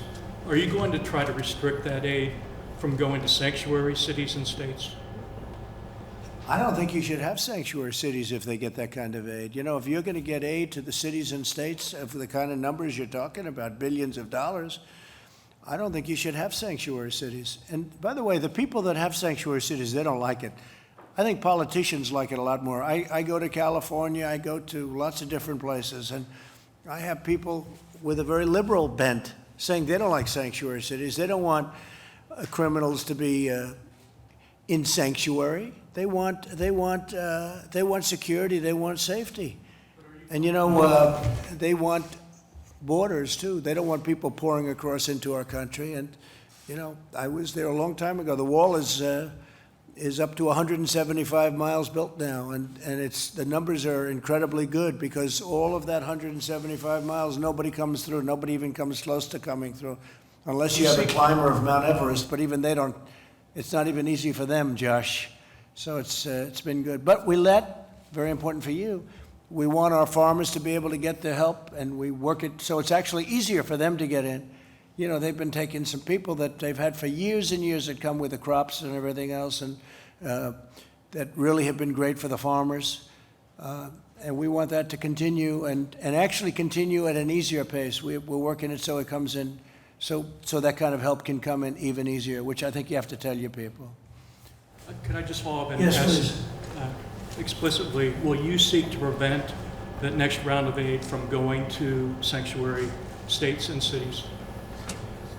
are you going to try to restrict that aid from going to sanctuary cities and states? I don't think you should have sanctuary cities if they get that kind of aid. You know, if you're going to get aid to the cities and states for the kind of numbers you're talking about, billions of dollars, I don't think you should have sanctuary cities. And by the way, the people that have sanctuary cities, they don't like it. I think politicians like it a lot more. I go to California, I go to lots of different places, and I have people with a very liberal bent saying they don't like sanctuary cities. They don't want criminals to be in sanctuary. They want security. They want safety, and you know they want borders too. They don't want people pouring across into our country. And you know, I was there a long time ago. The wall is up to 175 miles built now, and the numbers are incredibly good because all of that 175 miles, nobody comes through. Nobody even comes close to coming through, unless you have a climber of Mount Everest. But even they don't. It's not even easy for them, Josh. So it's been good. But very important for you, we want our farmers to be able to get their help, and we work it so it's actually easier for them to get in. You know, they've been taking some people that they've had for years and years that come with the crops and everything else, and that really have been great for the farmers. And we want that to continue and actually continue at an easier pace. We're working it so it comes in, so that kind of help can come in even easier, which I think you have to tell your people. Could I just follow up and Yes, ask please. Explicitly, will you seek to prevent that next round of aid from going to sanctuary states and cities?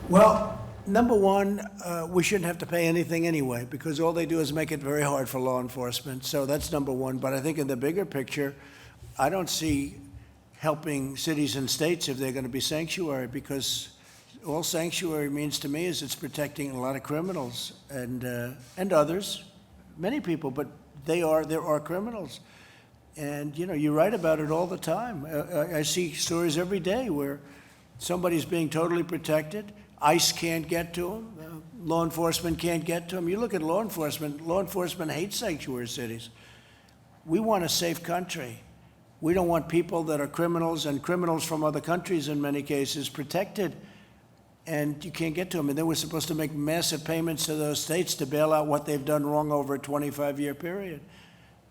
Well, number one, we shouldn't have to pay anything anyway, because all they do is make it very hard for law enforcement. So that's number one. But I think in the bigger picture, I don't see helping cities and states if they're going to be sanctuary, because all sanctuary means to me is it's protecting a lot of criminals and others, many people, but there are criminals. And, you write about it all the time. I see stories every day where somebody's being totally protected. ICE can't get to them. Law enforcement can't get to them. You look at law enforcement hates sanctuary cities. We want a safe country. We don't want people that are criminals and criminals from other countries in many cases protected, and you can't get to them. And then we're supposed to make massive payments to those states to bail out what they've done wrong over a 25-year period.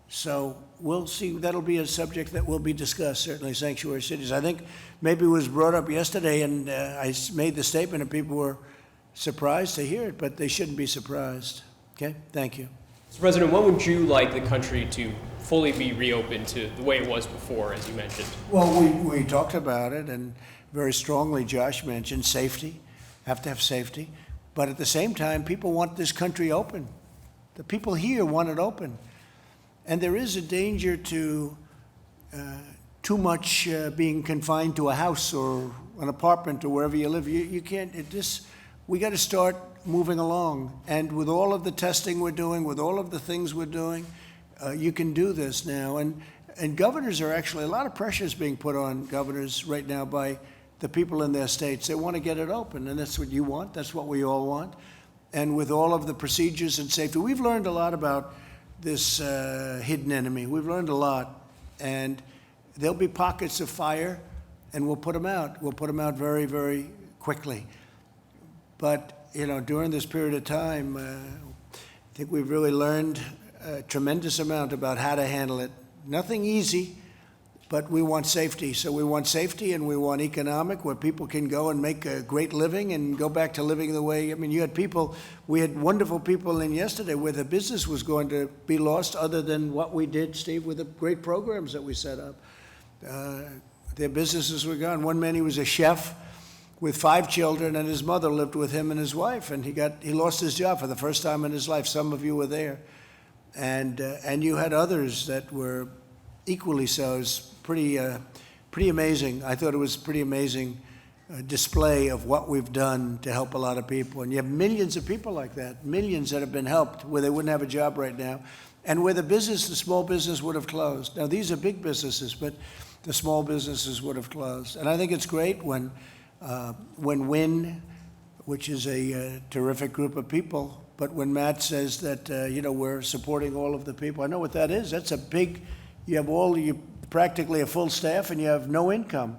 So we'll see. That'll be a subject that will be discussed, certainly, sanctuary cities. I think maybe it was brought up yesterday, and I made the statement, and people were surprised to hear it, but they shouldn't be surprised. Okay? Thank you. Mr. President, when would you like the country to fully be reopened to the way it was before, as you mentioned? Well, we talked about it, and very strongly Josh mentioned safety. Have to have safety. But at the same time, people want this country open. The people here want it open. And there is a danger to too much being confined to a house or an apartment or wherever you live. You can't, we got to start moving along. And with all of the testing we're doing, with all of the things we're doing, you can do this now. And governors are actually, a lot of pressure is being put on governors right now by the people in their states. They want to get it open, and that's what you want. That's what we all want. And with all of the procedures and safety, we've learned a lot about this hidden enemy. We've learned a lot, and there'll be pockets of fire, and we'll put them out. We'll put them out very, very quickly. But, during this period of time, I think we've really learned a tremendous amount about how to handle it. Nothing easy, but we want safety. So we want safety, and we want economic, where people can go and make a great living and go back to living the way, we had wonderful people in yesterday where the business was going to be lost other than what we did, Steve, with the great programs that we set up. Their businesses were gone. One man, he was a chef with 5 children, and his mother lived with him and his wife, and he lost his job for the first time in his life. Some of you were there. And you had others that were equally so. It was pretty amazing. I thought it was pretty amazing display of what we've done to help a lot of people. And you have millions of people like that, millions that have been helped where they wouldn't have a job right now, and where the small business would have closed. Now, these are big businesses, but the small businesses would have closed. And I think it's great when WIN, which is a terrific group of people, but when Matt says that, we're supporting all of the people, I know what that is. That's a big, you practically a full staff and you have no income.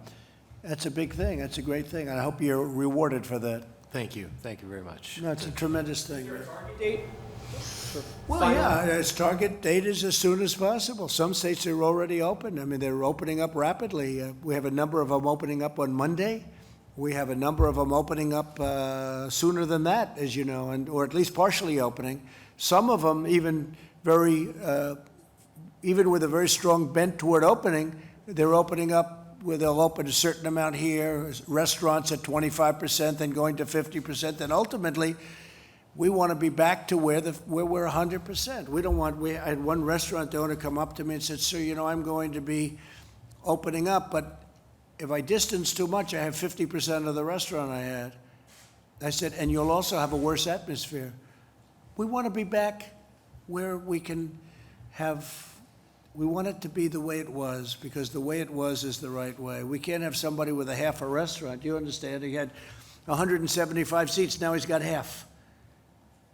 That's a big thing. That's a great thing. I hope you're rewarded for that. Thank you. Thank you very much. No, it's a tremendous thing. Is there a target date? Well, yeah, its target date is as soon as possible. Some states are already open. I mean, they're opening up rapidly. We have a number of them opening up on Monday. We have a number of them opening up sooner than that, as you know, or at least partially opening. Some of them even even with a very strong bent toward opening, they're opening up where they'll open a certain amount here, restaurants at 25%, then going to 50%, then ultimately we want to be back to where we're 100%. We don't want. I had one restaurant owner come up to me and said, "Sir, I'm going to be opening up, but if I distance too much, I have 50% of the restaurant I had." I said, "And you'll also have a worse atmosphere." We want to be back where we can have. We want it to be the way it was, because the way it was is the right way. We can't have somebody with a half a restaurant. You understand? He had 175 seats. Now he's got half.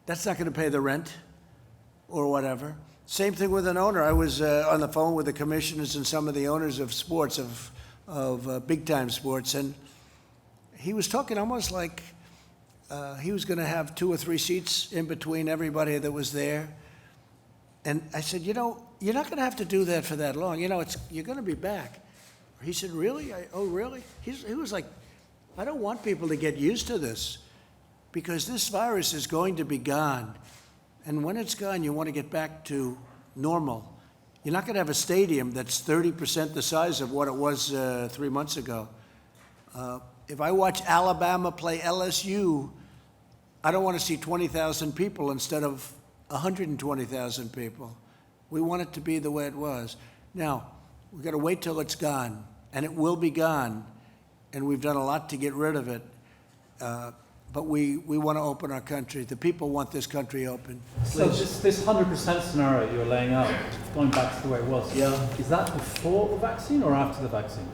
That's not going to pay the rent or whatever. Same thing with an owner. I was on the phone with the commissioners and some of the owners of sports, of big-time sports, and he was talking almost like he was going to have 2 or 3 seats in between everybody that was there. And I said, you're not going to have to do that for that long. You're going to be back. He said, really? Oh, really? He was like, I don't want people to get used to this because this virus is going to be gone. And when it's gone, you want to get back to normal. You're not going to have a stadium that's 30% the size of what it was 3 months ago. If I watch Alabama play LSU, I don't want to see 20,000 people instead of 120,000 people. We want it to be the way it was. Now, we've got to wait till it's gone, and it will be gone, and we've done a lot to get rid of it. But we want to open our country. The people want this country open. So this 100% scenario you're laying out, going back to the way it was, is that before the vaccine or after the vaccine?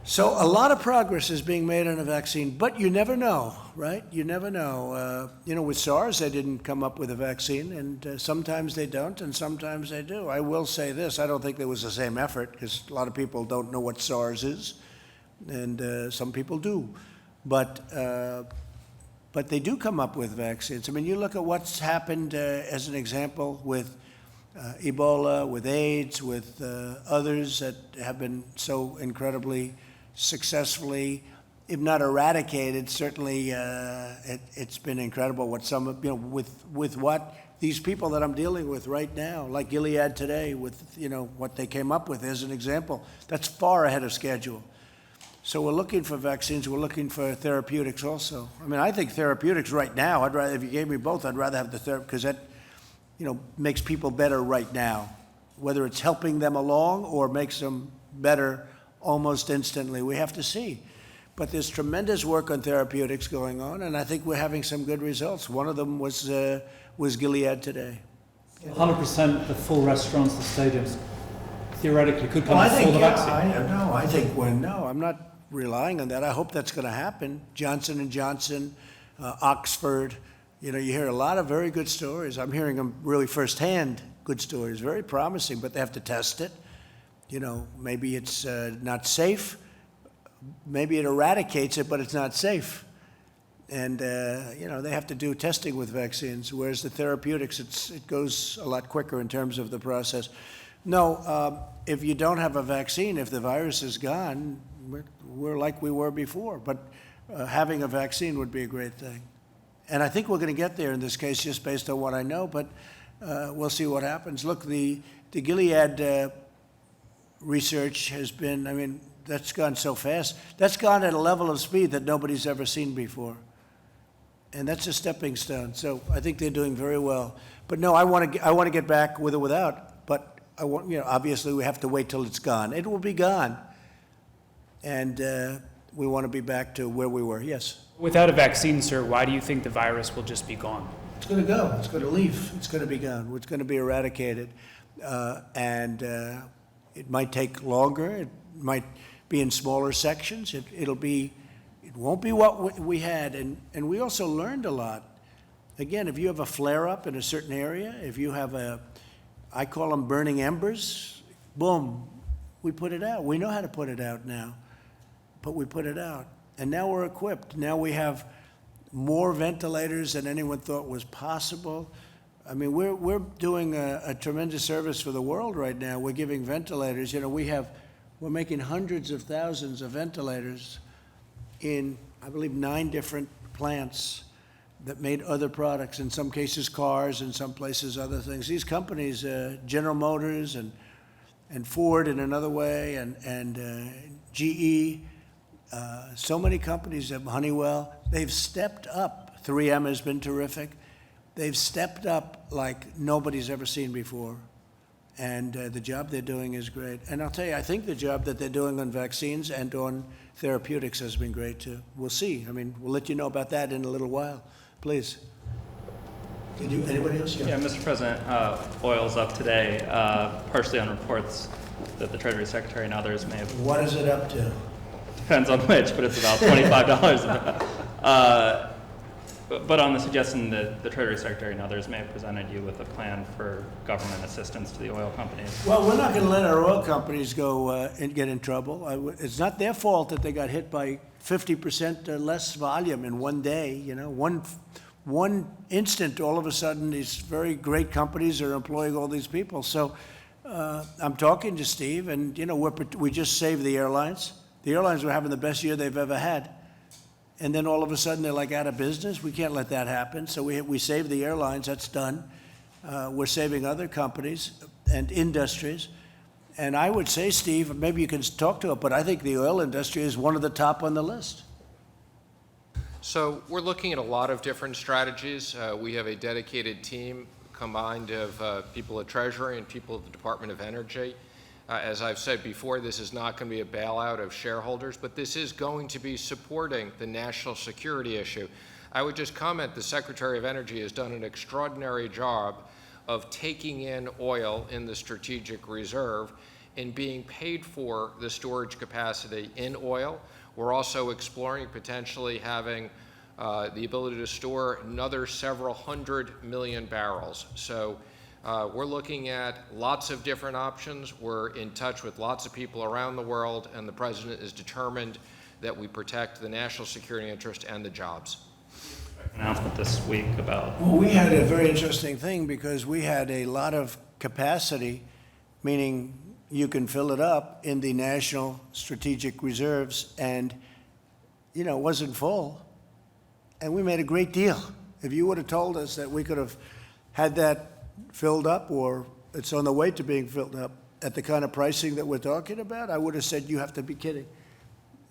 So a lot of progress is being made on a vaccine, but you never know, right? You never know. With SARS, they didn't come up with a vaccine, and sometimes they don't, and sometimes they do. I will say this, I don't think there was the same effort, because a lot of people don't know what SARS is, and some people do. But they do come up with vaccines. I mean, you look at what's happened as an example with Ebola, with AIDS, with others that have been so incredibly successfully, if not eradicated, certainly it's been incredible what some, with what these people that I'm dealing with right now, like Gilead today, with, what they came up with as an example, that's far ahead of schedule. So we're looking for vaccines, we're looking for therapeutics also. I mean, I think therapeutics right now, if you gave me both, I'd rather have the therapy, because that, makes people better right now, whether it's helping them along or makes them better almost instantly. We have to see. But there's tremendous work on therapeutics going on, and I think we're having some good results. One of them was Gilead today. 100% the full restaurants, the stadiums, theoretically could come before the vaccine. No, I'm not relying on that. I hope that's going to happen. Johnson & Johnson, Oxford, you hear a lot of very good stories. I'm hearing them really firsthand, good stories, very promising, but they have to test it. Maybe it's not safe. Maybe it eradicates it, but it's not safe. And, they have to do testing with vaccines, whereas the therapeutics, it goes a lot quicker in terms of the process. No, if you don't have a vaccine, if the virus is gone, we're like we were before. But having a vaccine would be a great thing. And I think we're going to get there in this case, just based on what I know, but we'll see what happens. Look, the Gilead research has been, that's gone so fast. That's gone at a level of speed that nobody's ever seen before. And that's a stepping stone. So I think they're doing very well. But no, I want to get back with or without, but I want, obviously we have to wait till it's gone. It will be gone. And we want to be back to where we were. Yes? Without a vaccine, sir, why do you think the virus will just be gone? It's going to go. It's going to leave. It's going to be gone. It's going to be eradicated. And it might take longer. It might be in smaller sections. It won't be what we had. And we also learned a lot. Again, if you have a flare-up in a certain area, if you have I call them burning embers, boom, we put it out. We know how to put it out now, but we put it out. And now we're equipped. Now we have more ventilators than anyone thought was possible. I mean, we're doing a tremendous service for the world right now. We're giving ventilators. We're making hundreds of thousands of ventilators in, I believe, 9 different plants that made other products, in some cases cars, in some places other things. These companies, General Motors and Ford in another way, and GE, so many companies, Honeywell, they've stepped up. 3M has been terrific. They've stepped up like nobody's ever seen before. And the job they're doing is great. And I'll tell you, I think the job that they're doing on vaccines and on therapeutics has been great too. We'll see. We'll let you know about that in a little while. Please. Anybody else? Yeah, Mr. President, oil's up today, partially on reports that the Treasury Secretary and others may have... What is it up to? Depends on which, but it's about $25. But on the suggestion that the Treasury Secretary and others may have presented you with a plan for government assistance to the oil companies. Well, we're not going to let our oil companies go and get in trouble. It's not their fault that they got hit by 50% less volume in one day. one instant, all of a sudden, these very great companies are employing all these people. So I'm talking to Steve, and, you know, we just saved the airlines. The airlines were having the best year they've ever had. And then all of a sudden, they're like out of business. We can't let that happen. So we saved the airlines. That's done. We're saving other companies and industries. And I would say, Steve, maybe you can talk to it, but I think the oil industry is one of the top on the list. So we're looking at a lot of different strategies. We have a dedicated team combined of people at Treasury and people at the Department of Energy. As I've said before, this is not going to be a bailout of shareholders, but this is going to be supporting the national security issue. I would just comment the Secretary of Energy has done an extraordinary job of taking in oil in the strategic reserve and being paid for the storage capacity in oil. We're also exploring potentially having the ability to store another several 100 million barrels. So we're looking at lots of different options. We're in touch with lots of people around the world, and the President is determined that we protect the national security interest and the jobs. Announcement this week about... Well, we had a very interesting thing because we had a lot of capacity, meaning you can fill it up in the national strategic reserves, and, you know, it wasn't full. And we made a great deal. If you would have told us that we could have had that filled up, or it's on the way to being filled up at the kind of pricing that we're talking about, I would have said, you have to be kidding.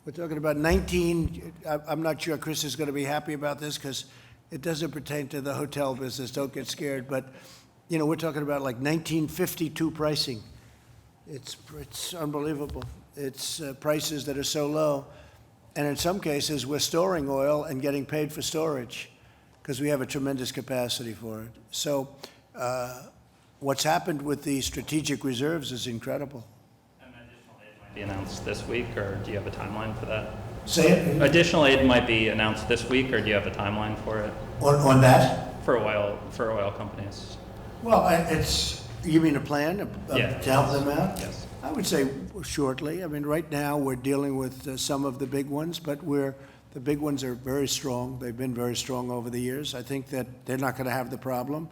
We're talking about 19, I'm not sure Chris is going to be happy about this because it doesn't pertain to the hotel business, don't get scared, but, you know, we're talking about like 1952 pricing. It's unbelievable. It's prices that are so low. And in some cases, we're storing oil and getting paid for storage because we have a tremendous capacity for it. So what's happened with the strategic reserves is incredible. And additional aid might be announced this week, or do you have a timeline for that? Say it. Additional aid might be announced this week, or do you have a timeline for it? On that? For oil companies. Well, you mean a plan Yeah. to help them out? Yes. I would say shortly. I mean, right now, we're dealing with some of the big ones, but the big ones are very strong. They've been very strong over the years. I think that they're not going to have the problem.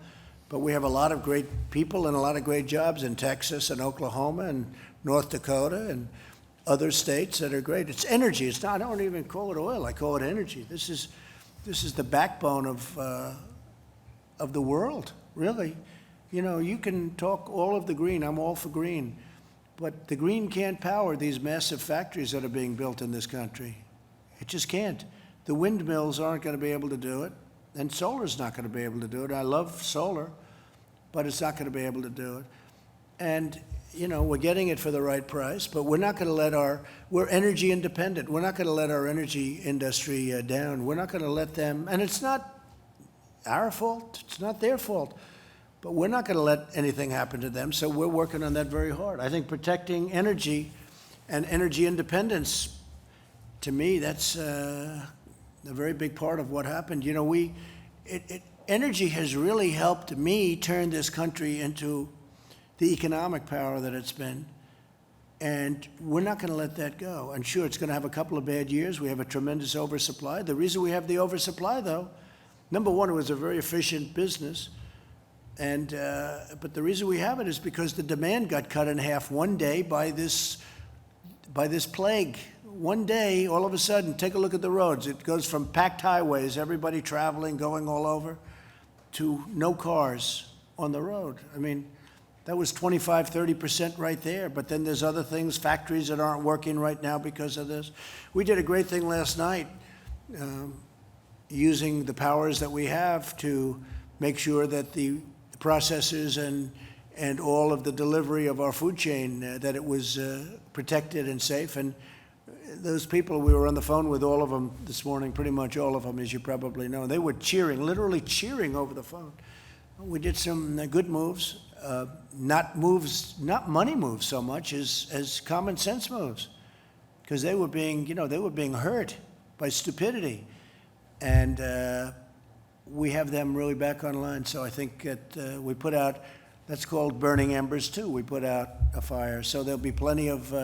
But we have a lot of great people and a lot of great jobs in Texas and Oklahoma and North Dakota and other states that are great. It's energy. It's not, I don't even call it oil. I call it energy. This is the backbone of the world, really. You know, you can talk all of the green. I'm all for green. But the green can't power these massive factories that are being built in this country. It just can't. The windmills aren't going to be able to do it, and solar's not going to be able to do it. I love solar, but it's not going to be able to do it. And, you know, we're getting it for the right price, but we're not going to let we're energy independent. We're not going to let our energy industry down. We're not going to let them, and it's not our fault. It's not their fault. But we're not going to let anything happen to them, so we're working on that very hard. I think protecting energy and energy independence, to me, that's a very big part of what happened. You know, energy has really helped me turn this country into the economic power that it's been, and we're not going to let that go. And sure, it's going to have a couple of bad years. We have a tremendous oversupply. The reason we have the oversupply, though, number one, it was a very efficient business. But the reason we have it is because the demand got cut in half one day by this plague. One day, all of a sudden, take a look at the roads. It goes from packed highways, everybody traveling, going all over, to no cars on the road. I mean, that was 25, 30% right there. But then there's other things, factories that aren't working right now because of this. We did a great thing last night, using the powers that we have to make sure that the processors and all of the delivery of our food chain, that it was protected and safe. And those people, we were on the phone with all of them this morning, pretty much all of them, as you probably know. They were cheering, literally cheering over the phone. We did some good moves, not money moves so much as common sense moves, because they were being hurt by stupidity. And we have them really back online. So I think that we put out, that's called burning embers too. We put out a fire. So there'll be plenty of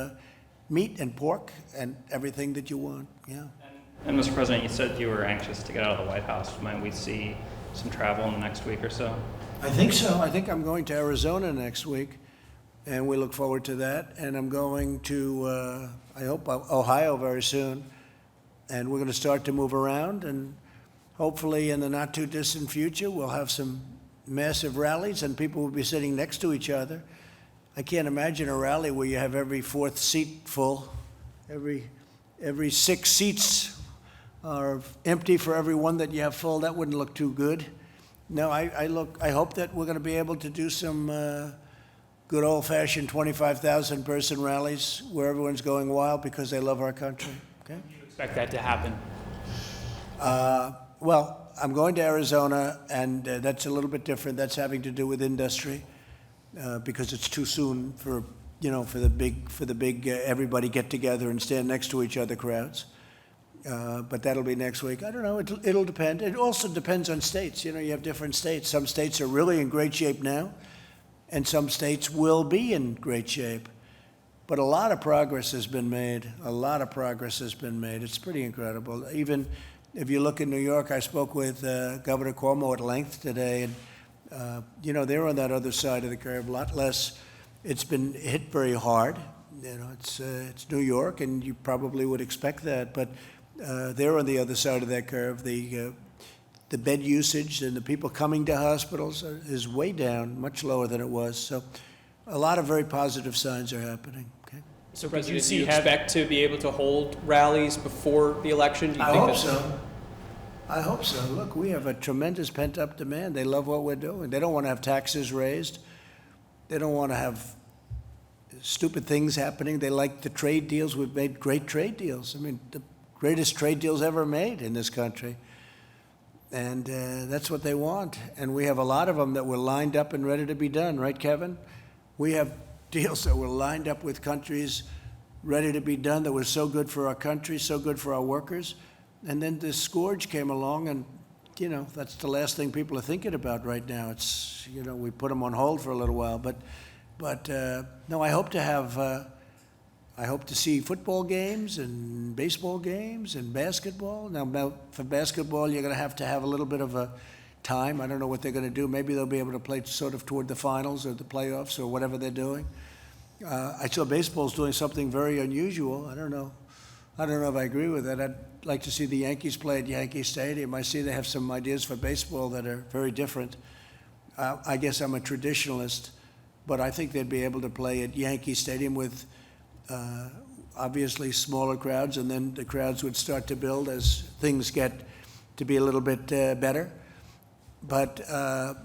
meat and pork and everything that you want, yeah. And And Mr. President, you said you were anxious to get out of the White House. Might we see some travel in the next week or so? I think so. I think I'm going to Arizona next week, and we look forward to that. And I'm going to, I hope, Ohio very soon. And we're going to start to move around, and hopefully in the not-too-distant future, we'll have some massive rallies, and people will be sitting next to each other. I can't imagine a rally where you have every fourth seat full, every 6 seats are empty for every one that you have full. That wouldn't look too good. No, I hope that we're going to be able to do some good old-fashioned 25,000 person rallies where everyone's going wild because they love our country. Okay. Do you expect that to happen? Well, I'm going to Arizona, and that's a little bit different. That's having to do with industry because it's too soon for the big everybody get together and stand next to each other crowds. But that'll be next week. I don't know. It'll depend. It also depends on states. You have different states. Some states are really in great shape now, and some states will be in great shape. But a lot of progress has been made. A lot of progress has been made. It's pretty incredible. Even if you look in New York, I spoke with Governor Cuomo at length today, and they're on that other side of the curve. A lot less. It's been hit very hard. It's New York, and you probably would expect that, but. They're on the other side of that curve. The bed usage and the people coming to hospitals is way down, much lower than it was. So a lot of very positive signs are happening. Okay. So, President, do you expect to be able to hold rallies before the election? Do you think hope so. I hope so. Look, we have a tremendous pent-up demand. They love what we're doing. They don't want to have taxes raised. They don't want to have stupid things happening. They like the trade deals. We've made great trade deals. I mean, the greatest trade deals ever made in this country. And that's what they want. And we have a lot of them that were lined up and ready to be done, right, Kevin? We have deals that were lined up with countries ready to be done that were so good for our country, so good for our workers. And then this scourge came along, and, that's the last thing people are thinking about right now. It's, we put them on hold for a little while. But no, I hope to have... I hope to see football games and baseball games and basketball. Now, for basketball, you're going to have a little bit of a time. I don't know what they're going to do. Maybe they'll be able to play sort of toward the finals or the playoffs or whatever they're doing. I saw baseball's doing something very unusual. I don't know if I agree with that. I'd like to see the Yankees play at Yankee Stadium. I see they have some ideas for baseball that are very different. I guess I'm a traditionalist, but I think they'd be able to play at Yankee Stadium with obviously smaller crowds, and then the crowds would start to build as things get to be a little bit better. But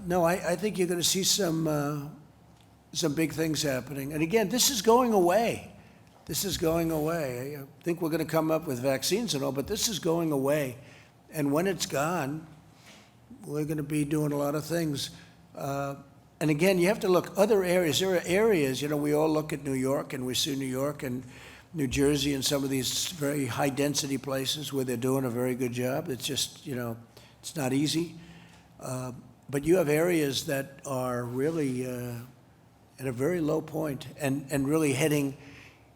no, I think you're going to see some big things happening. And again, this is going away. This is going away. I think we're going to come up with vaccines and all, but this is going away. And when it's gone, we're going to be doing a lot of things. And again, you have to look other areas. There are areas, we all look at New York, and we see New York and New Jersey and some of these very high-density places where they're doing a very good job. It's just, it's not easy. But you have areas that are really at a very low point and really heading,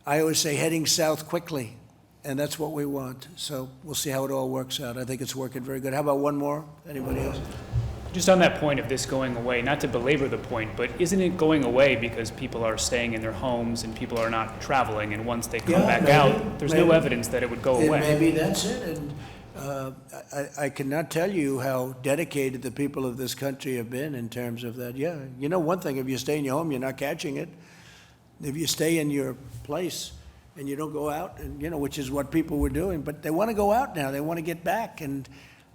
I always say, heading south quickly. And that's what we want. So we'll see how it all works out. I think it's working very good. How about one more? Anybody else? Just on that point of this going away, not to belabor the point, but isn't it going away because people are staying in their homes and people are not traveling, and once they come back out, there's no evidence that it would go away? Maybe that's it. And I cannot tell you how dedicated the people of this country have been in terms of that. Yeah, one thing, if you stay in your home, you're not catching it. If you stay in your place and you don't go out, and which is what people were doing, but they want to go out now. They want to get back, and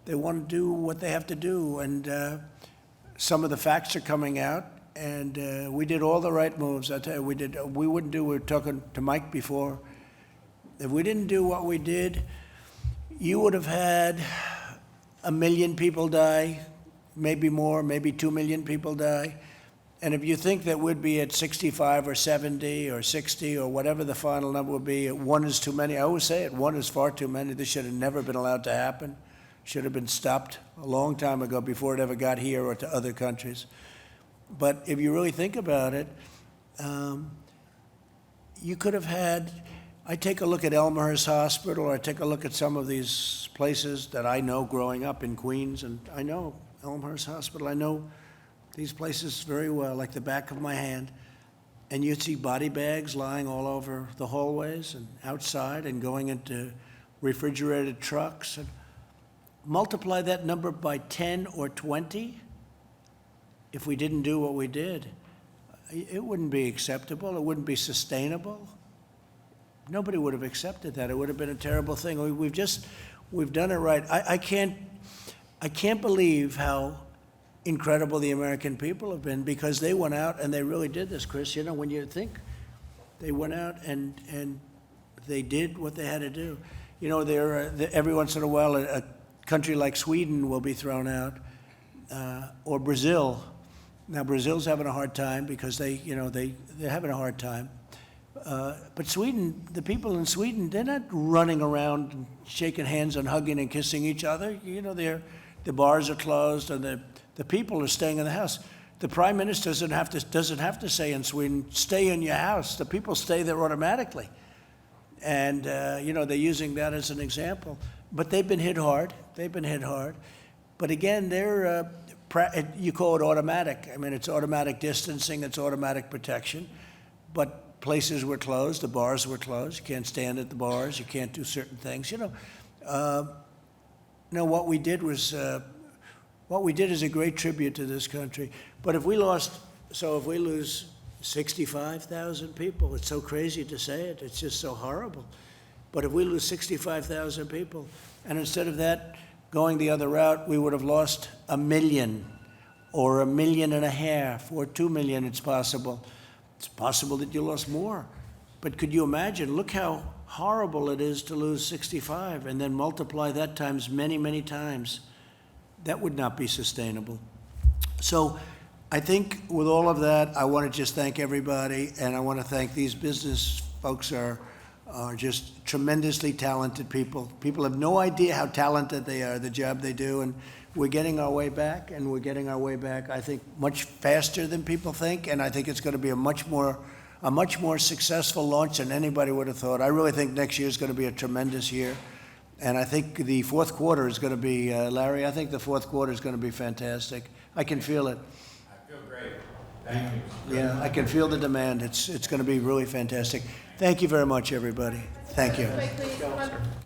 they want to do what they have to do, and some of the facts are coming out, and we did all the right moves. I tell you, we were talking to Mike before. If we didn't do what we did, you would have had 1 million people die, maybe more, maybe 2 million people die. And if you think that we'd be at 65 or 70 or 60 or whatever the final number would be, 1 is too many. I always say it, 1 is far too many. This should have never been allowed to happen. Should have been stopped a long time ago before it ever got here or to other countries. But if you really think about it, you could have had, I take a look at Elmhurst Hospital, or I take a look at some of these places that I know growing up in Queens, and I know Elmhurst Hospital, I know these places very well, like the back of my hand. And you'd see body bags lying all over the hallways and outside and going into refrigerated trucks. And multiply that number by 10 or 20, if we didn't do what we did, it wouldn't be acceptable, it wouldn't be sustainable. Nobody would have accepted that. It would have been a terrible thing. We've done it right. I can't believe how incredible the American people have been, because they went out and they really did this, Chris. You know, when you think they went out and they did what they had to do. You know, every once in a while, a country like Sweden will be thrown out, or Brazil. Now, Brazil's having a hard time because they're having a hard time. But Sweden, the people in Sweden, they're not running around and shaking hands and hugging and kissing each other. You know, the bars are closed and the people are staying in the house. The prime minister doesn't have to say in Sweden, stay in your house. The people stay there automatically. And, they're using that as an example. But they've been hit hard. But again, you call it automatic. I mean, it's automatic distancing, it's automatic protection. But places were closed, the bars were closed. You can't stand at the bars, you can't do certain things. What we did is a great tribute to this country. But if we lose 65,000 people, it's so crazy to say it, it's just so horrible. But if we lose 65,000 people, and instead of that going the other route, we would have lost 1 million or 1.5 million or 2 million, it's possible. It's possible that you lost more. But could you imagine, look how horrible it is to lose 65 and then multiply that times many, many times. That would not be sustainable. So I think with all of that, I want to just thank everybody, and I want to thank these business folks are just tremendously talented people. People have no idea how talented they are, the job they do, and we're getting our way back, I think, much faster than people think, and I think it's going to be a much more successful launch than anybody would have thought. I really think next year is going to be a tremendous year. And I think the fourth quarter is going to be, Larry, I think the fourth quarter is going to be fantastic. I can feel it. I feel great. Thank you. Yeah, I can feel the demand. It's going to be really fantastic. Thank you very much, everybody. Thank you.